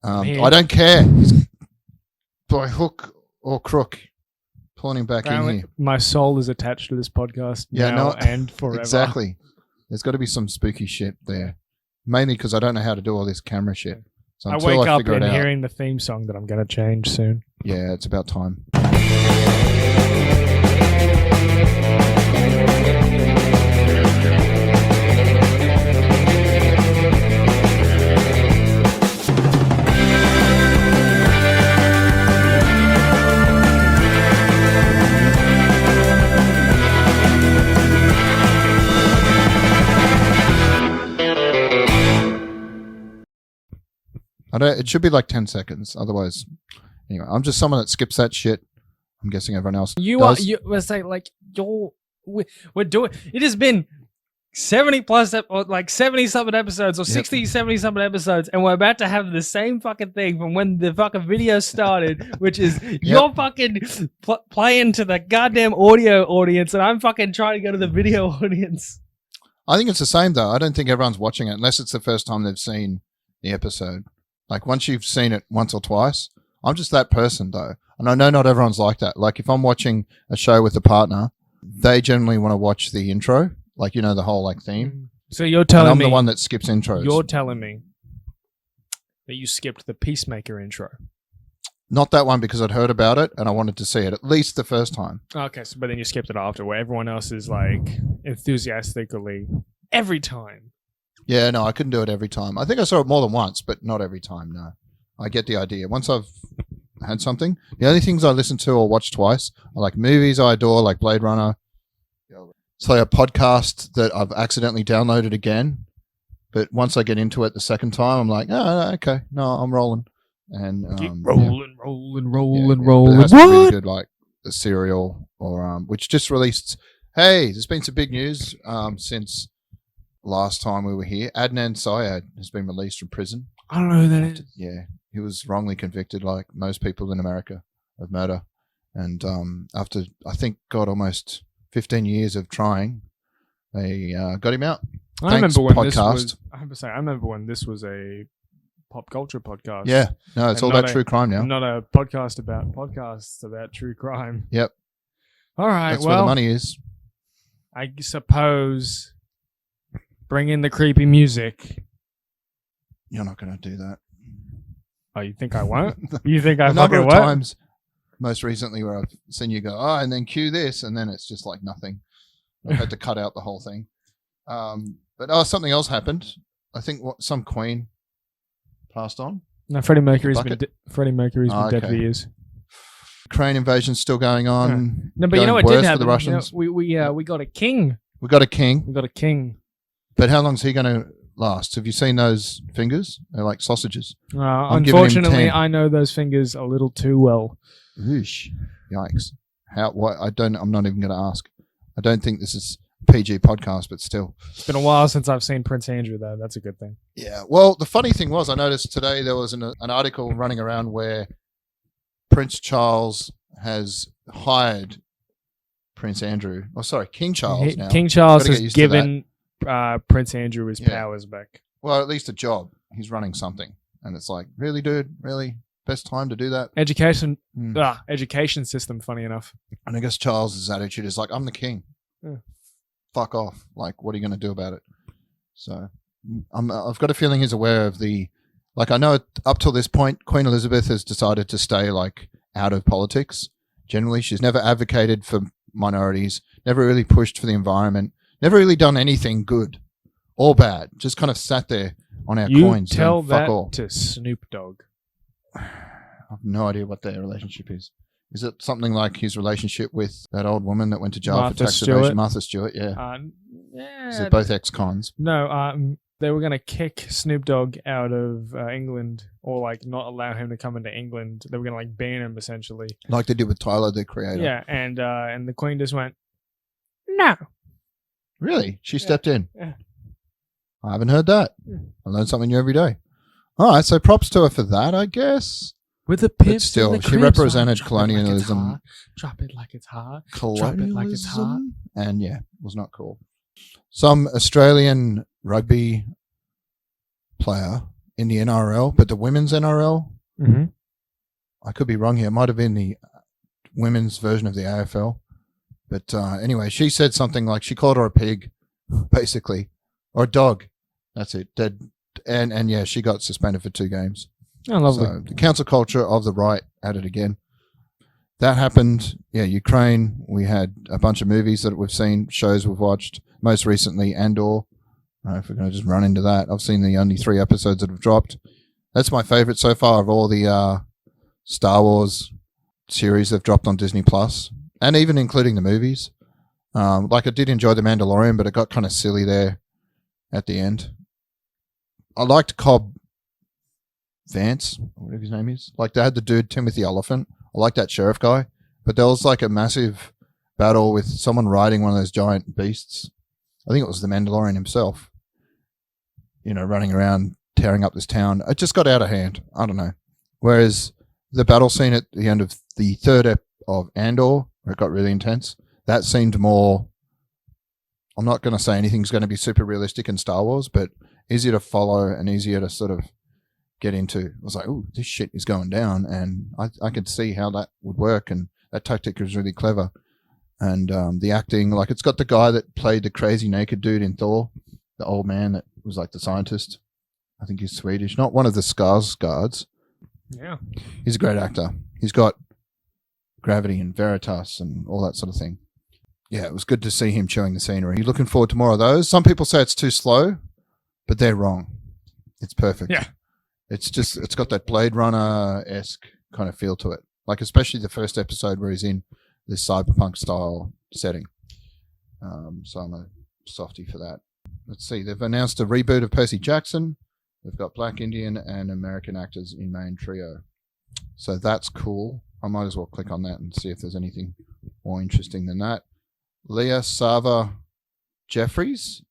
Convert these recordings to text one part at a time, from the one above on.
I don't care. He's by hook or crook pulling him back in here. My soul is attached to this podcast now and forever. Exactly. There's got to be some spooky shit there. Mainly because I don't know how to do all this camera shit. So I wake up and hearing the theme song that I'm going to change soon. Yeah, it's about time. It should be like 10 seconds. Otherwise, anyway, I'm just someone that skips that shit. I'm guessing everyone else does. We're doing. It has been 70 plus, or like 70 something episodes, or 60, 70 something episodes, and we're about to have the same fucking thing from when the fucking video started, which is you're fucking playing to the goddamn audio audience, and I'm fucking trying to go to the video audience. I think it's the same though. I don't think everyone's watching it unless it's the first time they've seen the episode. Like once you've seen it once or twice, I'm just that person though. And I know not everyone's like that. Like if I'm watching a show with a partner, they generally want to watch the intro, like, you know, the whole like theme. So you're telling me I'm the one that skips intros. You're telling me that you skipped the Peacemaker intro. Not that one because I'd heard about it and I wanted to see it at least the first time. Okay, but then you skipped it after where everyone else is like enthusiastically every time. Yeah, no, I couldn't do it every time. I think I saw it more than once, but not every time, no. I get the idea. Once I've had something, the only things I listen to or watch twice are like movies I adore, like Blade Runner. It's like a podcast that I've accidentally downloaded again, but once I get into it the second time, I'm like, oh, okay, no, I'm rolling. And keep rolling. It has to be really good, like the Serial, or which just released. Hey, there's been some big news since last time we were here. Adnan Syed has been released from prison. I don't know who that is. Yeah, he was wrongly convicted, like most people in America, of murder. And after, I think, almost 15 years of trying, they got him out. I remember when this was a pop culture podcast. Yeah, no, it's all about true crime now. Not a podcast about podcasts about true crime. Yep. All right, that's where the money is. I suppose bring in the creepy music. You're not going to do that. Oh, you think I won't? You think I fucking won't? A number of times, most recently, where I've seen you go, oh, and then cue this, and then it's just like nothing. I've had to cut out the whole thing. But something else happened. I think some Queen passed on. No, Freddie Mercury's been dead for years. Ukraine invasion's still going on. No, but you know what did happen? For the Russians. We got a king. We got a king. We got a king. But how long's he going to last? Have you seen those fingers? They're like sausages. Unfortunately, I know those fingers a little too well. Oosh. Yikes. I'm not even going to ask. I don't think this is a PG podcast, but still. It's been a while since I've seen Prince Andrew, though. That's a good thing. Yeah. Well, the funny thing was, I noticed today there was an article running around where Prince Charles has hired Prince Andrew. Oh, sorry, King Charles now. King Charles has given Prince Andrew his powers back. Well, at least a job. He's running something. And it's like, really, dude? Really? Best time to do that? Education system, funny enough. And I guess Charles's attitude is like, I'm the king. Yeah. Fuck off. Like, what are you going to do about it? So I've got a feeling he's aware of I know up till this point, Queen Elizabeth has decided to stay like out of politics. Generally, she's never advocated for minorities, never really pushed for the environment, never really done anything good or bad. Just kind of sat there on our coins. You tell that to Snoop Dogg. I have no idea what their relationship is. Is it something like his relationship with that old woman that went to jail for tax evasion? Martha Stewart, yeah. Yeah. They're both ex-cons. No, they were going to kick Snoop Dogg out of England, or like not allow him to come into England. They were going to like ban him essentially, like they did with Tyler, the Creator. Yeah, and the Queen just went, no. Really? She stepped in. Yeah. I haven't heard that. Yeah. I learn something new every day. All right, so props to her for that, I guess. With the pips, but still, she represented colonialism. Drop it like it's hot. Colonialism, drop it like it's hot. And yeah, was not cool. Some Australian rugby player in the NRL, but the women's NRL. Mm-hmm. I could be wrong here. It might have been the women's version of the AFL. But anyway, she said something like she called her a pig, basically, or a dog. That's it. Dead. And yeah, she got suspended for 2 games. Oh, lovely. So the cancel culture of the right at it again. That happened. Yeah, Ukraine. We had a bunch of movies that we've seen, shows we've watched. Most recently, Andor. I don't know if we're going to just run into that. I've seen the only 3 episodes that have dropped. That's my favorite so far of all the Star Wars series they've dropped on Disney Plus, and even including the movies. Like I did enjoy The Mandalorian, but it got kind of silly there at the end. I liked Cobb Vance, whatever his name is. Like they had the dude Timothy Oliphant. I like that sheriff guy, but there was like a massive battle with someone riding one of those giant beasts. I think it was the Mandalorian himself. You know, running around tearing up this town. It just got out of hand. I don't know. Whereas the battle scene at the end of the 3rd ep of Andor, where it got really intense, that seemed more. I'm not going to say anything's going to be super realistic in Star Wars, but easier to follow and easier to sort of get into. I was like, oh, this shit is going down, and I could see how that would work, and that tactic was really clever. And the acting, like it's got the guy that played the crazy naked dude in Thor, the old man that was like the scientist. I think he's Swedish, not one of the Skarsgårds. Yeah. He's a great actor. He's got Gravity and Veritas and all that sort of thing. Yeah, it was good to see him chewing the scenery. You're looking forward to more of those. Some people say it's too slow, but they're wrong. It's perfect. Yeah. It's got that Blade Runner-esque kind of feel to it. Like especially the first episode where he's in this cyberpunk style setting. So I'm a softie for that. Let's see. They've announced a reboot of Percy Jackson. They've got Black, Indian, and American actors in main trio. So that's cool. I might as well click on that and see if there's anything more interesting than that. Leah Sava Jeffries,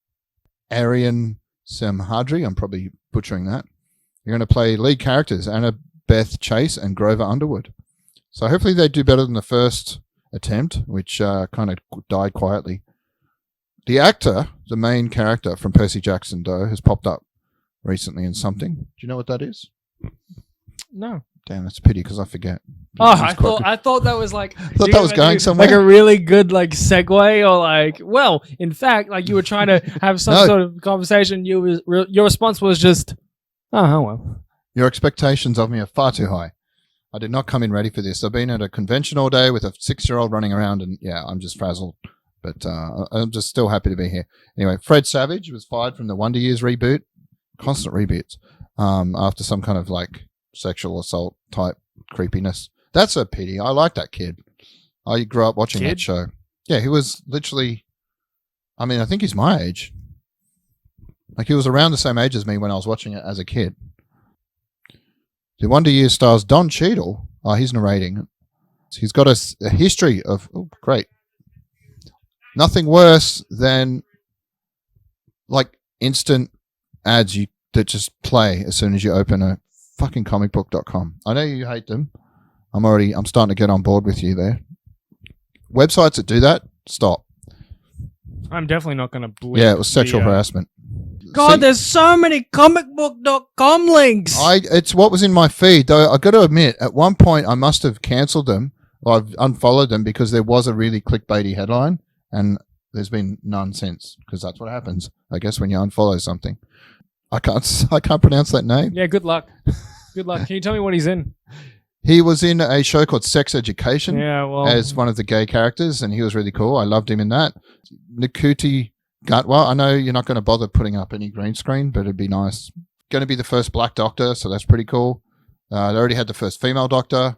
Arian Samhadri, I'm probably butchering that. You're going to play lead characters, Anna Beth Chase and Grover Underwood. So hopefully they do better than the first attempt, which kind of died quietly. The actor, the main character from Percy Jackson, though, has popped up recently in something. Do you know what that is? No. Damn, that's a pity because I forget. Oh, I thought that was like. I thought that was going somewhere. Like a really good like segue, or like, well, in fact, like you were trying to have some sort of conversation. Your response was just, oh well. Your expectations of me are far too high. I did not come in ready for this. I've been at a convention all day with a 6-year-old running around, and yeah, I'm just frazzled. But I'm just still happy to be here. Anyway, Fred Savage was fired from the Wonder Years reboot. Constant reboots. After some kind of like sexual assault type creepiness. That's a pity. I like that kid. I grew up watching that show. Yeah, he was literally, I mean, I think he's my age. Like he was around the same age as me when I was watching it as a kid. The Wonder Years stars Don Cheadle. Oh, he's narrating. He's got a history of, oh, great. Nothing worse than like instant ads that just play as soon as you open a fucking comicbook.com. I know you hate them. I'm starting to get on board with you there. Websites that do that, stop. I'm definitely not going to believe. Yeah, it was sexual harassment. God, there's so many comicbook.com links. It's what was in my feed, though. I got to admit, at one point I must have cancelled them. Or I've unfollowed them because there was a really clickbaity headline, and there's been none since because that's what happens, I guess, when you unfollow something. I can't pronounce that name. Yeah, good luck. Good luck. Can you tell me what he's in? He was in a show called Sex Education as one of the gay characters, and he was really cool. I loved him in that. Nikuti Gatwa. I know you're not going to bother putting up any green screen, but it'd be nice. Going to be the first black doctor, so that's pretty cool. They already had the first female doctor,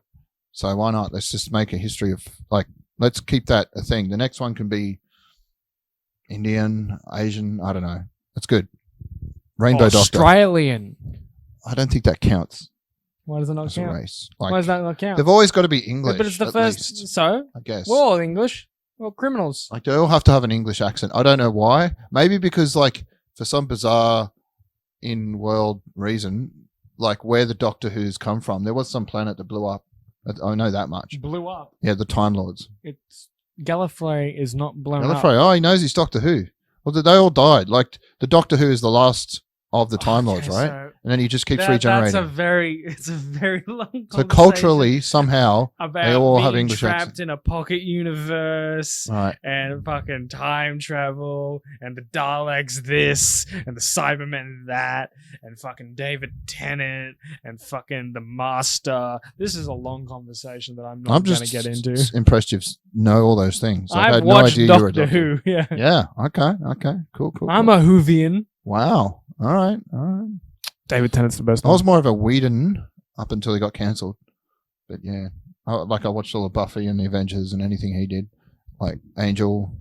so why not? Let's just make a history of, like, let's keep that a thing. The next one can be Indian, Asian, I don't know. That's good. Rainbow Doctor. Australian. I don't think that counts. Why does it not count? As a race. Like, why does that not count? They've always got to be English. But it's the first. Least, so? I guess. We're all English. We're criminals. Like, they all have to have an English accent. I don't know why. Maybe because, like, for some bizarre in-world reason, like where the Doctor Who's come from, there was some planet that blew up. I know that much. Blew up? Yeah, the Time Lords. It's Gallifrey is not blown up. Gallifrey, oh, he knows he's Doctor Who. Well, they all died. Like, the Doctor Who is the last of the Time Lords, right? so And then he just keeps that's regenerating. it's a very long So conversation culturally, somehow, about they all being have English trapped accents. in a pocket universe Right. and fucking time travel and the Daleks this and the Cybermen that and fucking David Tennant and fucking the Master. This is a long conversation that I'm not I'm going to just get into. impressed you know all those things. I I've had no watched idea you were a Doctor doctor. Who. Yeah, Yeah. Okay. Cool. I'm a Whovian. Wow. All right. David Tennant's the best I was one. more of a Whedon up until he got cancelled. But yeah, I watched all of Buffy and the Avengers and anything he did, like Angel,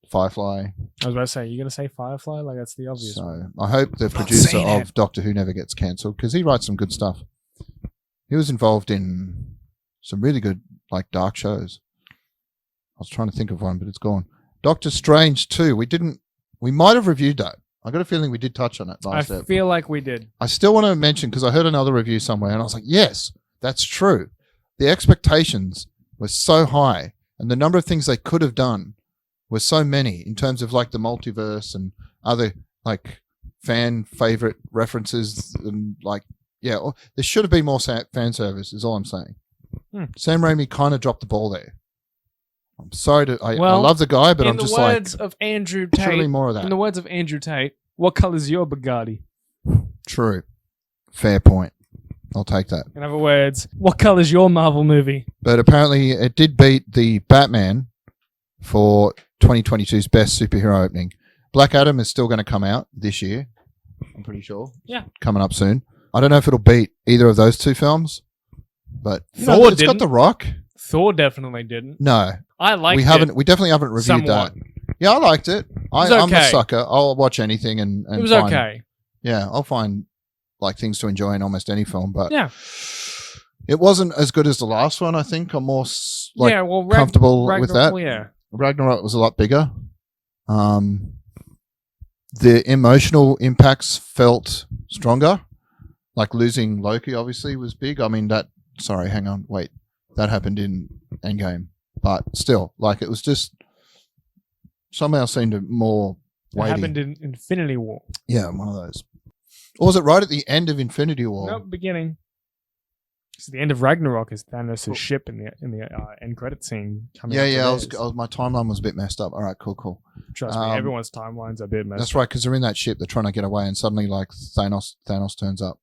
Firefly. I was about to say, you're going to say Firefly? Like, that's the obvious one. So I hope the producer of Doctor Who never gets cancelled because he writes some good stuff. He was involved in some really good, like, dark shows. I was trying to think of one, but it's gone. Doctor Strange 2. We might have reviewed that. I got a feeling we did touch on it last I episode. feel like we did. I still want to mention, because I heard another review somewhere, and I was like, yes, that's true. The expectations were so high, and the number of things they could have done were so many in terms of, like, the multiverse and other, like, fan favorite references. And, like, yeah, there should have been more fan service, is all I'm saying. Sam Raimi kind of dropped the ball there. I'm sorry I love the guy, but I'm just like, in the words of Andrew should have Tate, been more of that. in the words of Andrew Tate, what color's your Bugatti? True. Fair point. I'll take that. In other words, what color's your Marvel movie? But apparently it did beat the Batman for 2022's best superhero opening. Black Adam is still going to come out this year, I'm pretty sure. Yeah. Coming up soon. I don't know if it'll beat either of those two films, but Thor it's didn't. got The Rock. Thor definitely didn't. No. I liked We definitely haven't reviewed somewhat. that. Yeah, I liked it. was I'm a okay. sucker. I'll watch anything and It was find, okay. Yeah, I'll find like things to enjoy in almost any film, but Yeah. it wasn't as good as the last one. I think I'm more Well, comfortable with that. Well, yeah. Ragnarok was a lot bigger. The emotional impacts felt stronger. Like losing Loki obviously was big. I mean that happened in Endgame. But still, like it was just somehow seemed more weighty. It happened in Infinity War. Yeah, one of those. Or was it right at the end of Infinity War? Nope, beginning. So the end of Ragnarok is Thanos' ship in the end credit scene coming. Yeah. My timeline was a bit messed up. All right, cool. Trust me, everyone's timelines are a bit messed. That's right, because they're in that ship. They're trying to get away, and suddenly, like Thanos turns up.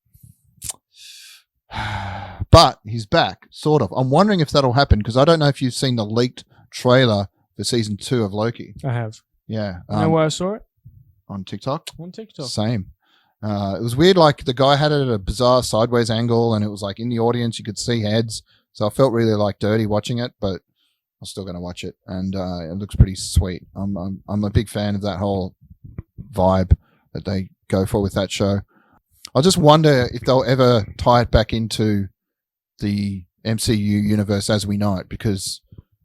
But he's back, sort of. I'm wondering if that'll happen because I don't know if you've seen the leaked trailer for season 2 of Loki. I have. Yeah. You know where I saw it? On TikTok. On TikTok. Same. It was weird. Like the guy had it at a bizarre sideways angle, and it was like in the audience you could see heads. So I felt really like dirty watching it, but I'm still going to watch it, and it looks pretty sweet. I'm a big fan of that whole vibe that they go for with that show. I just wonder if they'll ever tie it back into the MCU universe as we know it, because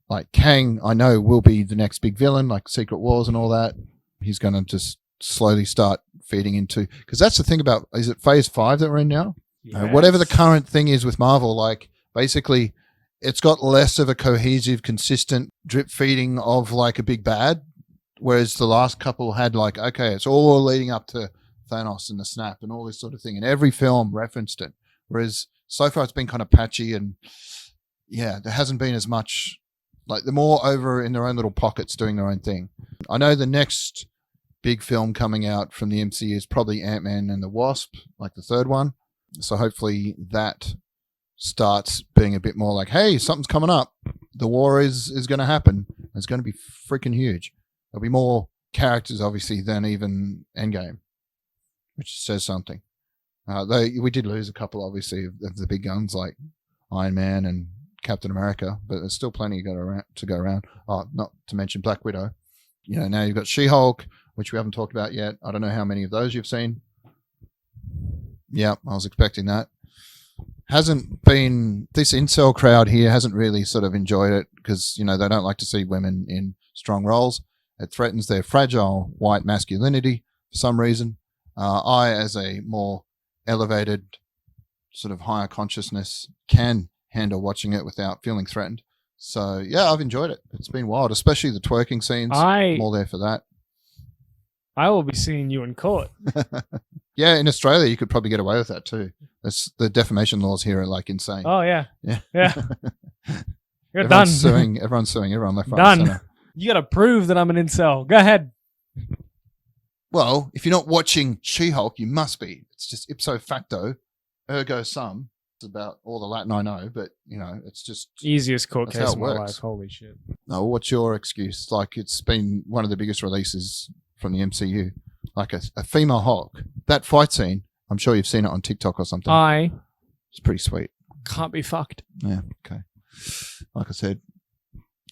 like Kang, I know will be the next big villain, like Secret Wars and all that. He's going to just slowly start feeding into, because that's the thing about, is it phase 5 that we're in now? Yes. Whatever the current thing is with Marvel, like basically it's got less of a cohesive, consistent drip feeding of like a big bad, whereas the last couple had like, okay, it's all leading up to Thanos and the snap and all this sort of thing, and every film referenced it, whereas so far it's been kind of patchy, and yeah, there hasn't been as much, like they're more over in their own little pockets doing their own thing. I know the next big film coming out from the MCU is probably Ant-Man and the Wasp, like the third one, so hopefully that starts being a bit more like, hey, something's coming up, the war is going to happen, it's going to be freaking huge. There'll be more characters obviously than even Endgame, which says something. We did lose a couple, obviously, of the big guns like Iron Man and Captain America, but there's still plenty to go around. Oh, not to mention Black Widow. You know, now you've got She-Hulk, which we haven't talked about yet. I don't know how many of those you've seen. Yeah, I was expecting that. Hasn't been, this incel crowd here hasn't really sort of enjoyed it because, you know, they don't like to see women in strong roles. It threatens their fragile white masculinity for some reason. I, as a more elevated, sort of higher consciousness, can handle watching it without feeling threatened. So, yeah, I've enjoyed it. It's been wild, especially the twerking scenes. I'm all there for that. I will be seeing you in court. Yeah, in Australia, you could probably get away with that too. The defamation laws here are like insane. Oh yeah, Yeah. You're Everyone's done. suing. Everyone's suing everyone left, right, and Done. center. You got to prove that I'm an incel. Go ahead. Well, if you're not watching She-Hulk, you must be. It's just ipso facto, ergo sum. It's about all the Latin I know, but it's just Easiest court that's how case it of my works. life. Holy shit. No. What's your excuse? Like, it's been one of the biggest releases from the MCU. Like a female Hulk. That fight scene, I'm sure you've seen it on TikTok or something. I It's pretty sweet. can't be fucked. Yeah. Okay. Like I said,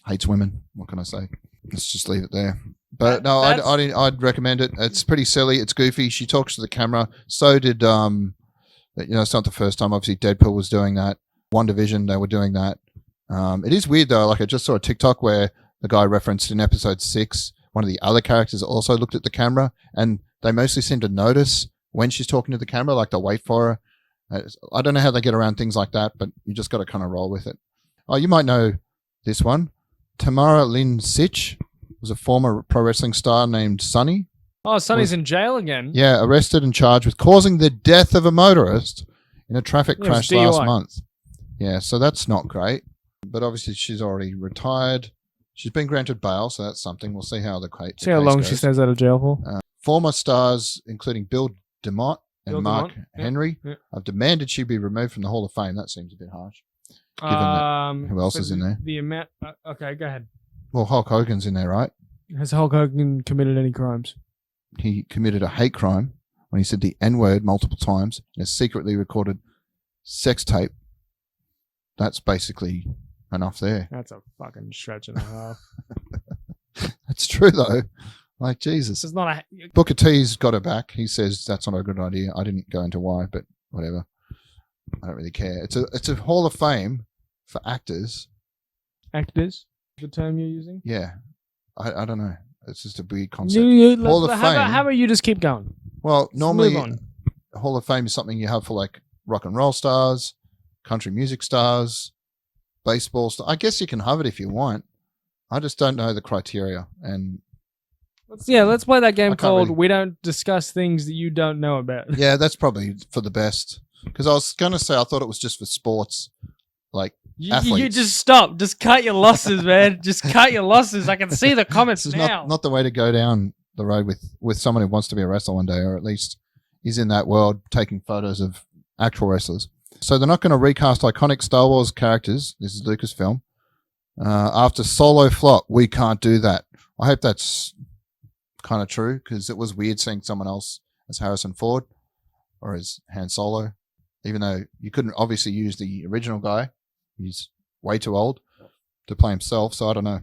hates women. What can I say? Let's just leave it there. But no, I'd recommend it. It's pretty silly. It's goofy. She talks to the camera. So did it's not the first time. Obviously, Deadpool was doing that. WandaVision, they were doing that. It is weird though. Like I just saw a TikTok where the guy referenced in episode 6, one of the other characters also looked at the camera, and they mostly seem to notice when she's talking to the camera. Like they'll wait for her. I don't know how they get around things like that, but you just got to kind of roll with it. Oh, you might know this one. Tamara Lynn Sitch was a former pro wrestling star named Sunny. Oh, Sonny's in jail again. Yeah, arrested and charged with causing the death of a motorist in a traffic crash last month. Yeah, so that's not great. But obviously she's already retired. She's been granted bail, so that's something. We'll see how the case See how long goes. she stays out of jail for. Former stars, including Bill DeMott and Bill Mark DeMott, Henry, have demanded she be removed from the Hall of Fame. That seems a bit harsh. Who else is in there? The amount. Okay, go ahead. Well, Hulk Hogan's in there, right? Has Hulk Hogan committed any crimes? He committed a hate crime when he said the N-word multiple times in a secretly recorded sex tape. That's basically enough there. That's a fucking stretch and a half. That's true, though. Like, Jesus. This is not a... Booker T's got her back. He says that's not a good idea. I didn't go into why, but whatever. I don't really care. It's a Hall of Fame for actors. Actors? The term you're using? Yeah. I don't know. It's just a weird concept. Hall of Fame. How about you just keep going? Well, normally move on. Hall of Fame is something you have for like rock and roll stars, country music stars, baseball stars. I guess you can have it if you want. I just don't know the criteria. And let's play that game called really... We Don't Discuss Things That You Don't Know About. Yeah, that's probably for the best. Because I was going to say I thought it was just for sports. Like athletes. You just stop. Just cut your losses, man. Just cut your losses. I can see the comments this is now. not the way to go down the road with someone who wants to be a wrestler one day, or at least is in that world taking photos of actual wrestlers. So they're not going to recast iconic Star Wars characters. This is Lucasfilm. After Solo flop, we can't do that. I hope that's kind of true, because it was weird seeing someone else as Harrison Ford or as Han Solo, even though you couldn't obviously use the original guy. He's way too old to play himself, so I don't know.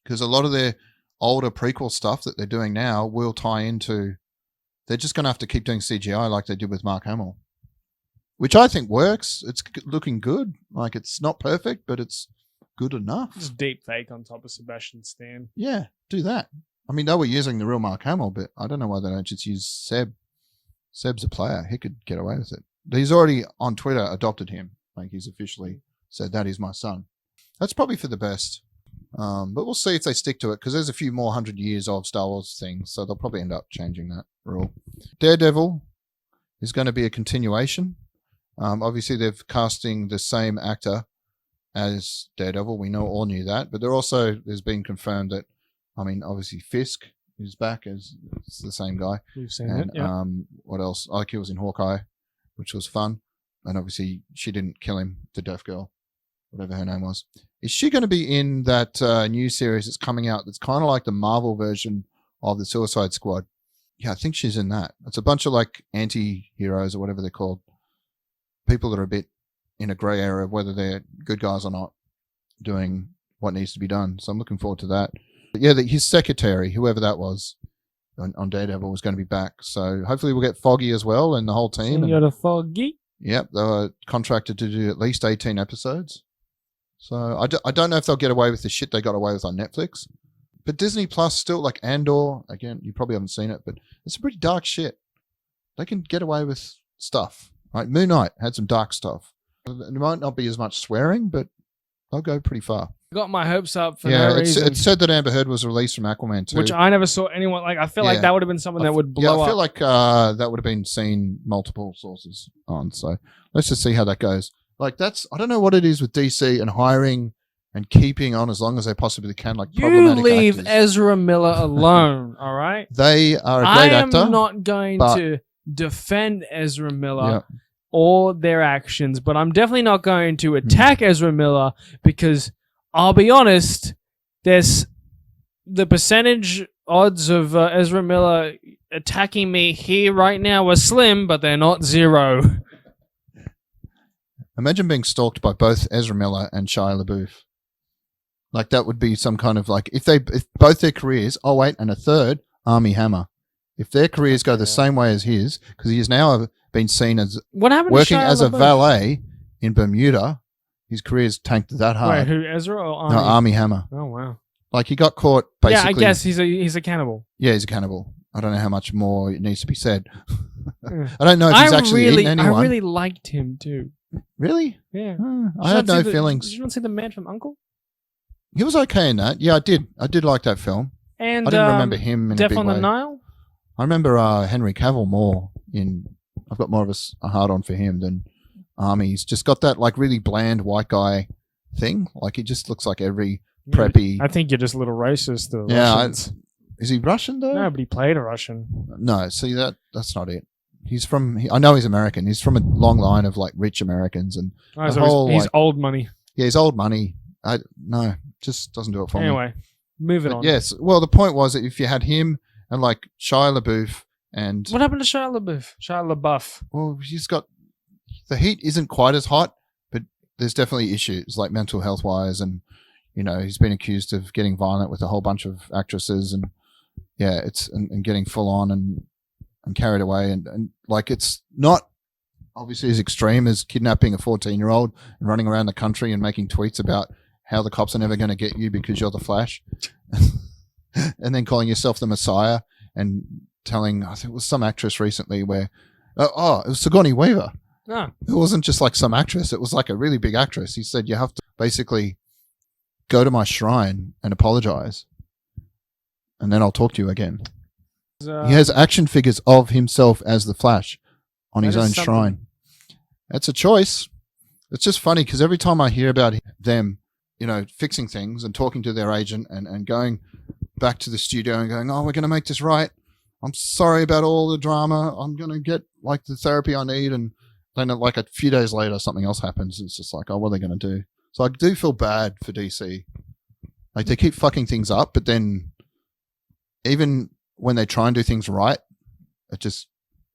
Because a lot of their older prequel stuff that they're doing now will tie into... They're just going to have to keep doing CGI like they did with Mark Hamill, which I think works. It's looking good. Like, it's not perfect, but it's good enough. Just deep fake on top of Sebastian Stan. Yeah, do that. I mean, they were using the real Mark Hamill, but I don't know why they don't just use Seb. Seb's a player. He could get away with it. He's already on Twitter adopted him. Like, he's officially said that is my son. That's probably for the best. But we'll see if they stick to it, because there's a few more 100 years of Star Wars things, so they'll probably end up changing that rule. Daredevil is going to be a continuation. Obviously, they're casting the same actor as Daredevil. We all knew that, but there's been confirmed that, I mean, obviously Fisk is back as it's the same guy. We've seen it, yeah. What else? Like, he was in Hawkeye, which was fun. And obviously she didn't kill him, the deaf girl, whatever her name was. Is she going to be in that new series that's coming out that's kind of like the Marvel version of the Suicide Squad? Yeah, I think she's in that. It's a bunch of like anti-heroes or whatever they're called. People that are a bit in a grey area of whether they're good guys or not, doing what needs to be done. So I'm looking forward to that. But yeah, his secretary, whoever that was on Daredevil, was going to be back. So hopefully we'll get Foggy as well and the whole team. Senora Foggy. Yep, they were contracted to do at least 18 episodes. So I don't know if they'll get away with the shit they got away with on Netflix. But Disney Plus still, like Andor, again, you probably haven't seen it, but it's some pretty dark shit. They can get away with stuff. Right? Moon Knight had some dark stuff. It might not be as much swearing, but they'll go pretty far. got my hopes up for Yeah, no it's reason. said that Amber Heard was released from Aquaman 2. Which I never saw anyone like. I feel like Yeah. that would have been something that would blow I feel up. like that would have been seen multiple sources on. So let's just see how that goes. Like I don't know what it is with DC and hiring and keeping on as long as they possibly can. Like You problematic leave actors. Ezra Miller alone, all right? They are a I great am actor. not going but- to defend Ezra Miller Yeah. or their actions, but I'm definitely not going to Hmm. attack Ezra Miller because I'll be honest, there's the percentage odds of Ezra Miller attacking me here right now are slim, but they're not zero. Imagine being stalked by both Ezra Miller and Shia LaBeouf. Like that would be some kind of like if both their careers. Oh wait, and a third, Army Hammer. If their careers go the same way as his, because he has now been seen as What happened working to Shia as a LaBeouf? valet in Bermuda. His career's tanked that Wait, hard. who, Ezra or Army? No, Army Hammer. Oh, wow. Like he got caught basically. Yeah, I guess he's a cannibal. Yeah, he's a cannibal. I don't know how much more it needs to be said. Yeah. I don't know if he's actually eaten anyone. I really liked him too. Really? Yeah. I had no feelings. Did you not see The Man from U.N.C.L.E.? He was okay in that. Yeah, I did. I did like that film. And I didn't remember him in Death a big on way. the Nile? I remember Henry Cavill more in. I've got more of a hard on for him than Army. He's just got that like really bland white guy thing. Like he just looks like every preppy. I think you're just a little racist. The Yeah, Russians. Is he Russian though? No, but he played a Russian. No, see that's not it. He's from. I know he's American. He's from a long line of like rich Americans, and Oh, the so whole, he's like- old money. yeah, he's old money. No, just doesn't do it for me. Anyway, moving But on. yes. Well, the point was that if you had him and like Shia LaBeouf and What happened to Shia LaBeouf? Shia LaBeouf. well, he's got the heat isn't quite as hot, but there's definitely issues like mental health wise, and you know he's been accused of getting violent with a whole bunch of actresses, and yeah, it's and getting full on and carried away, and like it's not obviously as extreme as kidnapping a 14-year-old and running around the country and making tweets about how the cops are never going to get you because you're the Flash, and then calling yourself the Messiah and telling, I think it was some actress recently where, it was Sigourney Weaver. Ah, It wasn't just like some actress. It was like a really big actress. He said, you have to basically go to my shrine and apologize, and then I'll talk to you again. He has action figures of himself as the Flash on his That is own something. shrine. That's a choice. It's just funny because every time I hear about them, you know, fixing things and talking to their agent and going back to the studio and going, oh, we're going to make this right. I'm sorry about all the drama. I'm going to get like the therapy I need. And then like a few days later, something else happens. It's just like, oh, what are they going to do? So I do feel bad for DC. Like they keep fucking things up, but then even when they try and do things right, it's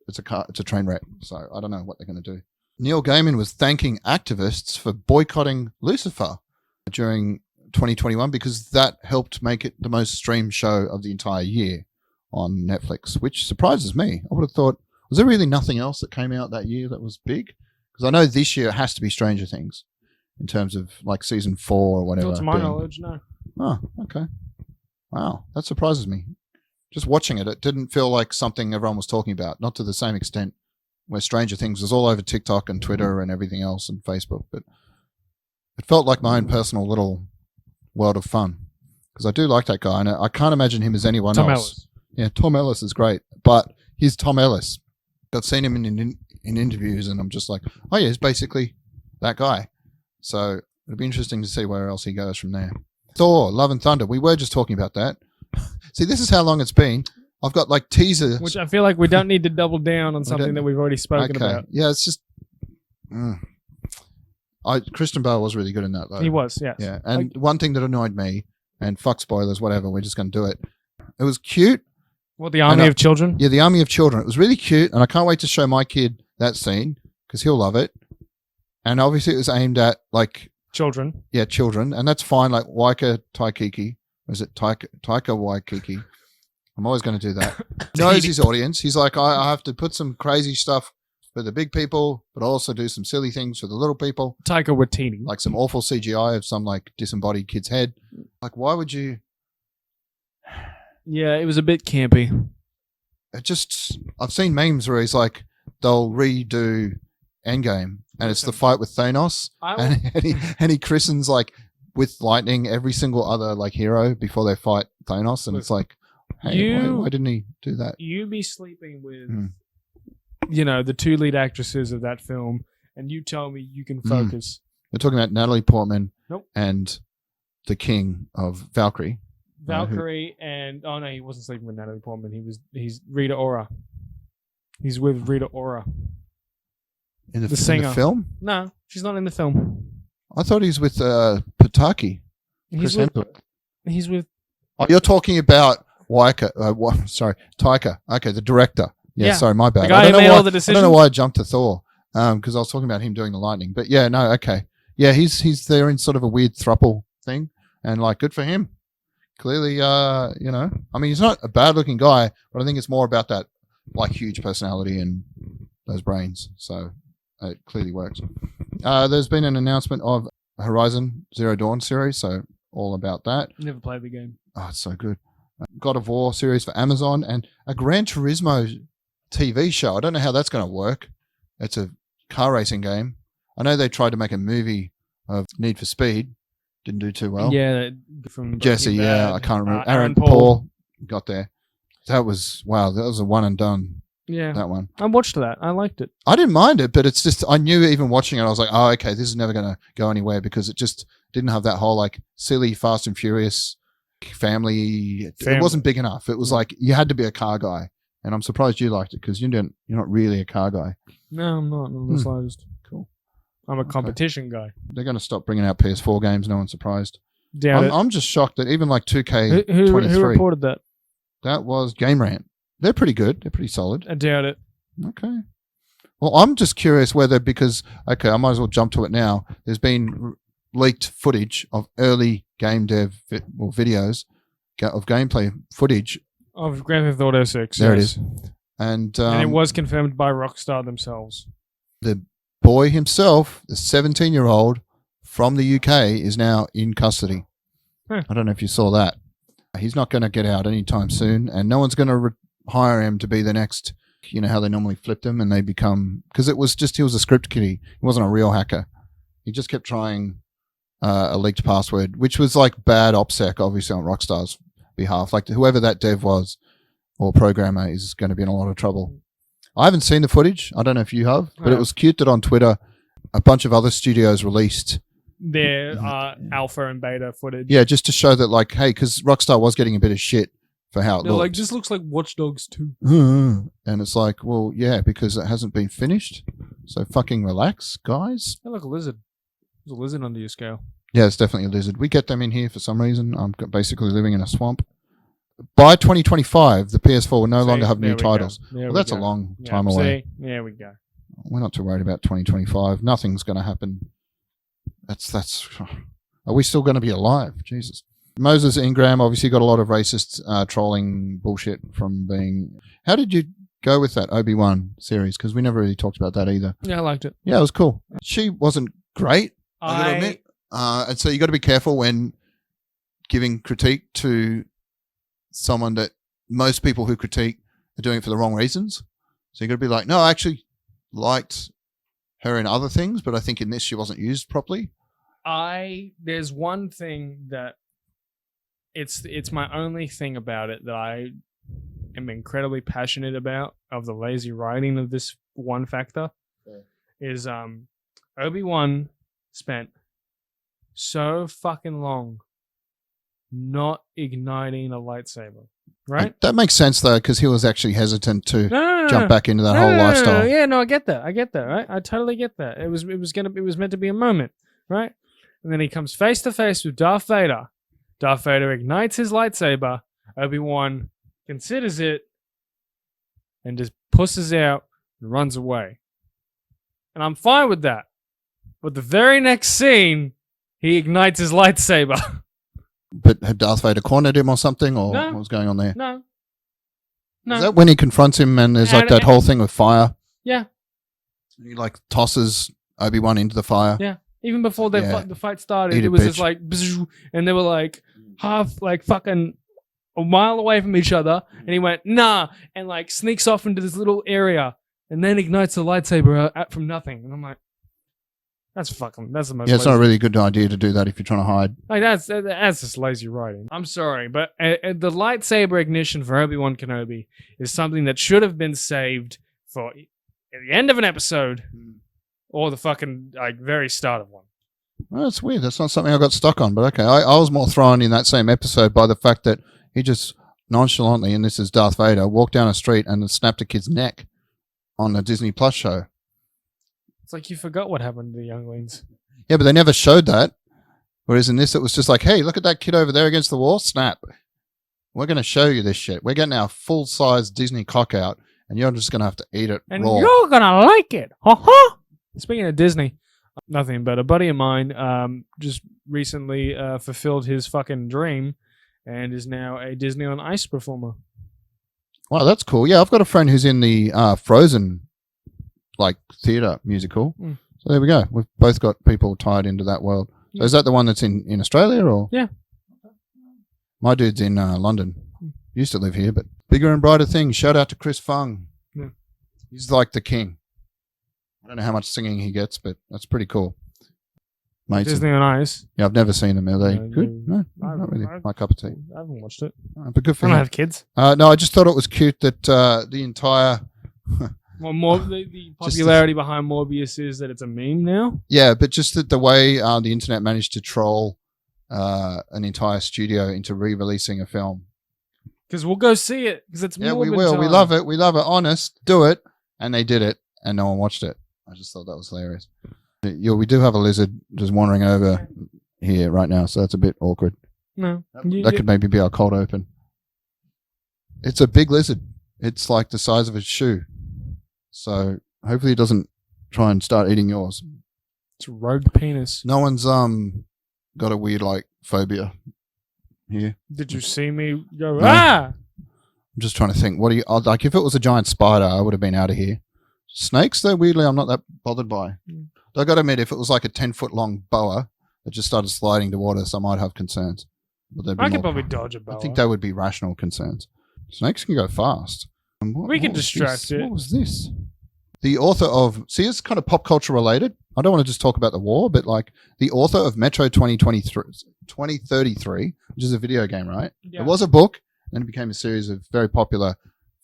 a train wreck. So I don't know what they're going to do. Neil Gaiman was thanking activists for boycotting Lucifer during 2021 because that helped make it the most streamed show of the entire year on Netflix, which surprises me. I would have thought, was there really nothing else that came out that year that was big? Because I know this year it has to be Stranger Things in terms of like season 4 or whatever. not to my knowledge, no. Oh, okay. Wow, that surprises me. Just watching it, it didn't feel like something everyone was talking about, not to the same extent where Stranger Things was all over TikTok and Twitter and everything else and Facebook, but it felt like my own personal little world of fun because I do like that guy and I can't imagine him as anyone Tom else. Ellis. Yeah, Tom Ellis is great, but he's Tom Ellis. I've seen him in interviews and I'm just like, oh yeah, he's basically that guy. So it'll be interesting to see where else he goes from there. Thor, Love and Thunder. We were just talking about that. See, this is how long it's been. I've got like teasers. Which I feel like we don't need to double down on something that we've already spoken about. Yeah, it's just. Christian Bale was really good in that though. He was, yes. Yeah, and one thing that annoyed me, and fuck spoilers, whatever. We're just going to do it. It was cute. What, the Army of Children? Yeah, the Army of Children. It was really cute, and I can't wait to show my kid that scene because he'll love it. And obviously, it was aimed at like Children. Yeah, children, and that's fine. Like Waika Taikiki, or is it Taika Waikiki? I'm always going to do that. He knows his audience. He's like, I have to put some crazy stuff for the big people, but also do some silly things for the little people. Taika Waititi. Like some awful CGI of some like disembodied kid's head. Like, why would you? Yeah, it was a bit campy. I've seen memes where he's like, they'll redo Endgame, and it's the fight with Thanos, and he christens like with lightning every single other like hero before they fight Thanos, and it's like, hey, why didn't he do that? You be sleeping with, the 2 lead actresses of that film, and you tell me you can focus. We're talking about Natalie Portman Nope. and the king of Valkyrie. Valkyrie and oh no, he wasn't sleeping with Natalie Portman. He's Rita Ora. He's with Rita Ora. In the singer. In the film? No, she's not in the film. I thought he's with Pataki. He's with. Oh, you're talking about Taika. Okay, the director. Yeah, sorry, my bad. The guy who made all the decisions. I don't know why I jumped to Thor. Because I was talking about him doing the lightning. But yeah, no, okay. Yeah, he's there in sort of a weird throuple thing, and like, good for him. Clearly, I mean, he's not a bad looking guy, but I think it's more about that like huge personality and those brains. So it clearly works. There's been an announcement of Horizon Zero Dawn series, so all about that. Never played the game. Oh, it's so good. God of War series for Amazon, and a Gran Turismo TV show. I don't know how that's going to work. It's a car racing game. I know they tried to make a movie of Need for Speed. Didn't do too well. Yeah, from Jesse, I can't remember. Aaron Paul got there. That was a one and done. Yeah. That one. I watched that. I liked it. I didn't mind it, but it's just, I knew even watching it, I was like, oh, okay, this is never going to go anywhere because it just didn't have that whole like silly Fast and Furious family. It wasn't big enough. It was like, you had to be a car guy. And I'm surprised you liked it because you're not really a car guy. No, I'm not. Not the slightest. Cool. I'm a competition guy. They're going to stop bringing out PS4 games. No one's surprised. I'm just shocked that even like 2K23. Who reported that? That was Game Rant. They're pretty good. They're pretty solid. I doubt it. Okay. Well, I'm just curious whether I might as well jump to it now. There's been leaked footage of early game dev videos of gameplay footage of Grand Theft Auto 6. There it is. And it was confirmed by Rockstar themselves. The boy himself, the 17-year-old from the UK, is now in custody. Huh. I don't know if you saw that. He's not going to get out anytime soon, and no one's going to hire him to be the next, you know how they normally flipped him and they become, because he was a script kiddie. He wasn't a real hacker. He just kept trying a leaked password, which was like bad OPSEC, obviously, on Rockstar's behalf. Like whoever that dev was or programmer is going to be in a lot of trouble. I haven't seen the footage. I don't know if you have, but it was cute that on Twitter, a bunch of other studios released their alpha and beta footage. Yeah, just to show that, like, hey, because Rockstar was getting a bit of shit for how it looked. Like, this looks like Watch Dogs 2. And it's like, well, yeah, because it hasn't been finished. So fucking relax, guys. They look a lizard. There's a lizard under your scale. Yeah, it's definitely a lizard. We get them in here for some reason. I'm basically living in a swamp. By 2025, the PS4 will no longer have new titles. Well, that's a long time away. There we go. We're not too worried about 2025. Nothing's going to happen. That's. Are we still going to be alive? Jesus. Moses Ingram obviously got a lot of racist trolling bullshit from being. How did you go with that Obi-Wan series? Because we never really talked about that either. Yeah, I liked it. Yeah, it was cool. She wasn't great, I gotta admit. And so you got to be careful when giving critique to someone that most people who critique are doing it for the wrong reasons. So you got to be like, no, I actually liked her in other things, but I think in this she wasn't used properly. There's one thing that it's my only thing about it that I am incredibly passionate about of the lazy writing of this one factor is Obi-Wan spent so fucking long not igniting a lightsaber, right? That makes sense though, because he was actually hesitant to jump back into that whole lifestyle. Yeah, no, I get that, right? I totally get that. It was meant to be a moment, right? And then he comes face to face with Darth Vader. Darth Vader ignites his lightsaber. Obi-Wan considers it and just pusses out and runs away. And I'm fine with that. But the very next scene, he ignites his lightsaber. But had Darth Vader cornered him or something, or No. what was going on there? No. Is that when he confronts him and there's like that whole thing with fire? Yeah. He like tosses Obi-Wan into the fire. Yeah. Even before the fight started, it was just like, bzzz, and they were like half like fucking a mile away from each other, and he went, nah, and like sneaks off into this little area and then ignites the lightsaber out from nothing. And I'm like, That's the most. Yeah, it's not lazy. a really good idea to do that if you're trying to hide. Like that's just lazy writing. I'm sorry, but the lightsaber ignition for Obi-Wan Kenobi is something that should have been saved for at the end of an episode or the fucking like very start of one. Well, that's weird. That's not something I got stuck on, but okay. I was more thrown in that same episode by the fact that he just nonchalantly, and this is Darth Vader, walked down a street and snapped a kid's neck on the Disney Plus show. It's like you forgot what happened to the younglings. Yeah, but they never showed that. Whereas in this, it was just like, hey, look at that kid over there against the wall. Snap. We're going to show you this shit. We're getting our full-size Disney cock out, and you're just going to have to eat it And raw. you're going to like it. Ha-ha! Speaking of Disney, nothing but a buddy of mine just recently fulfilled his fucking dream and is now a Disney on Ice performer. Wow, that's cool. Yeah, I've got a friend who's in the Frozen theater musical. So there we go. We've both got people tied into that world. So is that the one that's in Australia or? Yeah. My dude's in London. Used to live here, but bigger and brighter things. Shout out to Chris Fung. Yeah. He's like the king. I don't know how much singing he gets, but that's pretty cool. Mates Disney on Ice. yeah, I've never seen them. Are they good? No, I- not really I- my cup of tea. I haven't watched it. But good for I don't him. have kids. No, I just thought it was cute that the entire... Well, the popularity behind Morbius is that it's a meme now. Yeah, but just that the way the internet managed to troll an entire studio into re-releasing a film. Because we'll go see it. Because it's Yeah, we Morbid will. time. We love it. We love it. Honest, do it. And they did it, and no one watched it. I just thought that was hilarious. We do have a lizard just wandering over here right now, so that's a bit awkward. No, That could maybe be our cold open. It's a big lizard. It's like the size of a shoe. So hopefully it doesn't try and start eating yours. It's a rogue penis. No one's got a weird phobia here. Did you see me go? No. Ah! I'm just trying to think. What do you like? If it was a giant spider, I would have been out of here. Snakes, though, weirdly, I'm not that bothered by. Though I got to admit, if it was like a 10-foot long boa that just started sliding to water, so I might have concerns. But they'd be I could more- probably dodge a boa. I think they would be rational concerns. Snakes can go fast. We can was distract this? it. What was this? The author of... See, it's kind of pop culture related. I don't want to just talk about the war, but the author of Metro 2033, which is a video game, right? Yeah. It was a book, and it became a series of very popular